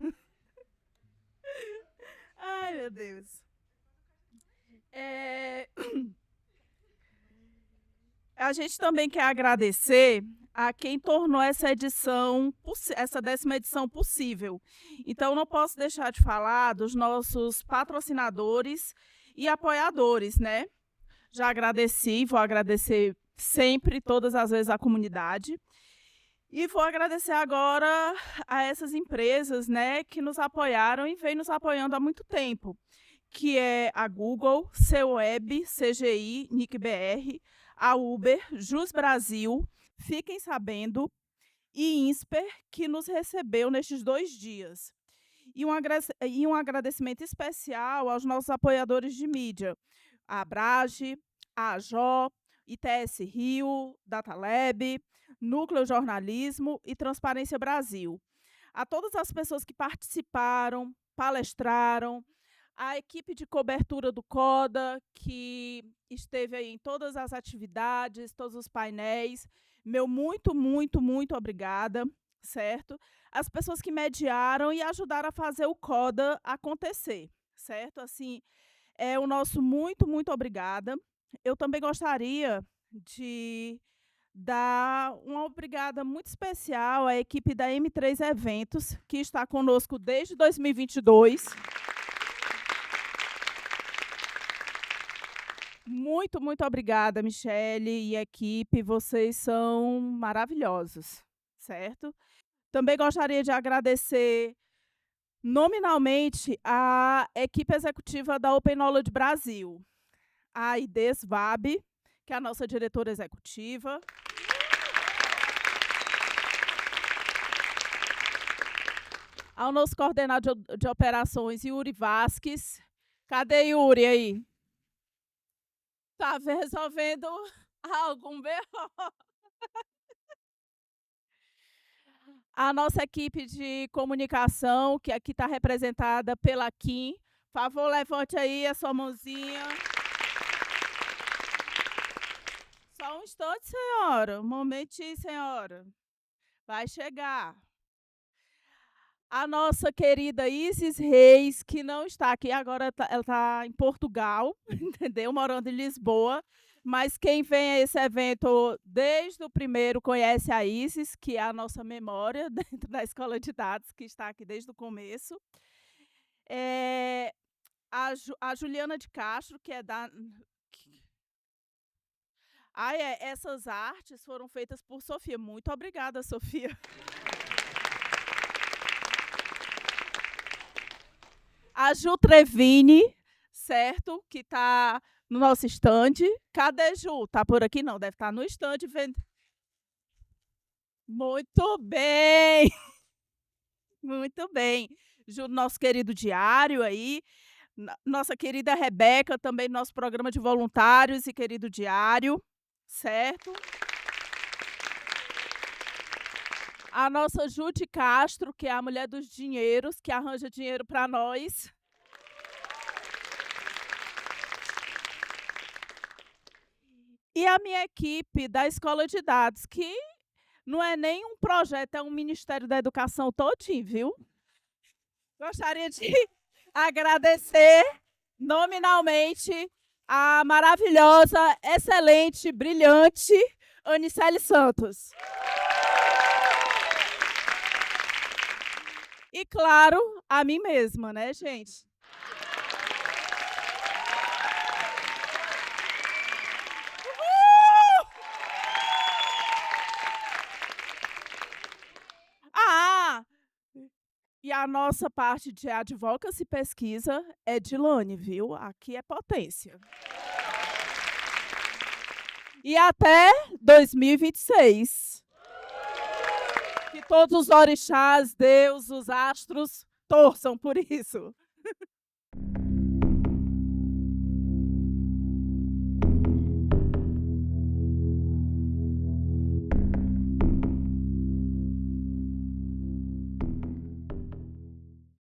Ai, meu Deus. A gente também quer agradecer a quem tornou essa 10ª edição possível. Então, não posso deixar de falar dos nossos patrocinadores e apoiadores, né? Já agradeci, vou agradecer sempre, todas as vezes, a comunidade. E vou agradecer agora a essas empresas, né, que nos apoiaram e vem nos apoiando há muito tempo, que é a Google, CWeb, CGI, NICBR, a Uber, Jus Brasil, Fiquem Sabendo, e INSPER, que nos recebeu nestes 2 dias. E um agradecimento especial aos nossos apoiadores de mídia, a Abrage, a AJO, ITS Rio, Datalab, Núcleo Jornalismo e Transparência Brasil. A todas as pessoas que participaram, palestraram, a equipe de cobertura do CODA, que esteve aí em todas as atividades, todos os painéis, meu muito, muito, muito obrigada, certo? As pessoas que mediaram e ajudaram a fazer o CODA acontecer, certo? Assim, o nosso muito, muito obrigada. Eu também gostaria de dar uma obrigada muito especial à equipe da M3 Eventos, que está conosco desde 2022. Muito, muito obrigada, Michele e equipe. Vocês são maravilhosos, certo? Também gostaria de agradecer nominalmente a equipe executiva da Open Knowledge Brasil, a Ides Vab, que é a nossa diretora executiva. Ao nosso coordenador de operações, Yuri Vasques. Cadê Yuri aí? Está resolvendo algum BO. A nossa equipe de comunicação, que aqui está representada pela Kim. Por favor, levante aí a sua mãozinha. Só um instante, senhora. Um momentinho, senhora. Vai chegar. A nossa querida Isis Reis, que não está aqui, agora ela está em Portugal, entendeu? Morando em Lisboa. Mas quem vem a esse evento desde o primeiro conhece a Isis, que é a nossa memória dentro da Escola de Dados, que está aqui desde o começo. A Juliana de Castro, que é da... essas artes foram feitas por Sofia. Muito obrigada, Sofia. A Ju Trevini, certo? Que está no nosso estande. Cadê Ju? Está por aqui? Não, deve estar no estande. Muito bem! Muito bem. Ju, nosso querido diário aí. Nossa querida Rebeca, também nosso programa de voluntários e querido diário, certo? A nossa Jude Castro, que é a mulher dos dinheiros, que arranja dinheiro para nós. E a minha equipe da Escola de Dados, que não é nem um projeto, é um Ministério da Educação todinho, viu? Gostaria de agradecer nominalmente a maravilhosa, excelente, brilhante Anicele Santos. E, claro, a mim mesma, né, gente? E a nossa parte de advocacy e pesquisa é de Lane, viu? Aqui é potência. E até 2026. Que todos os orixás, Deus, os astros, torçam por isso.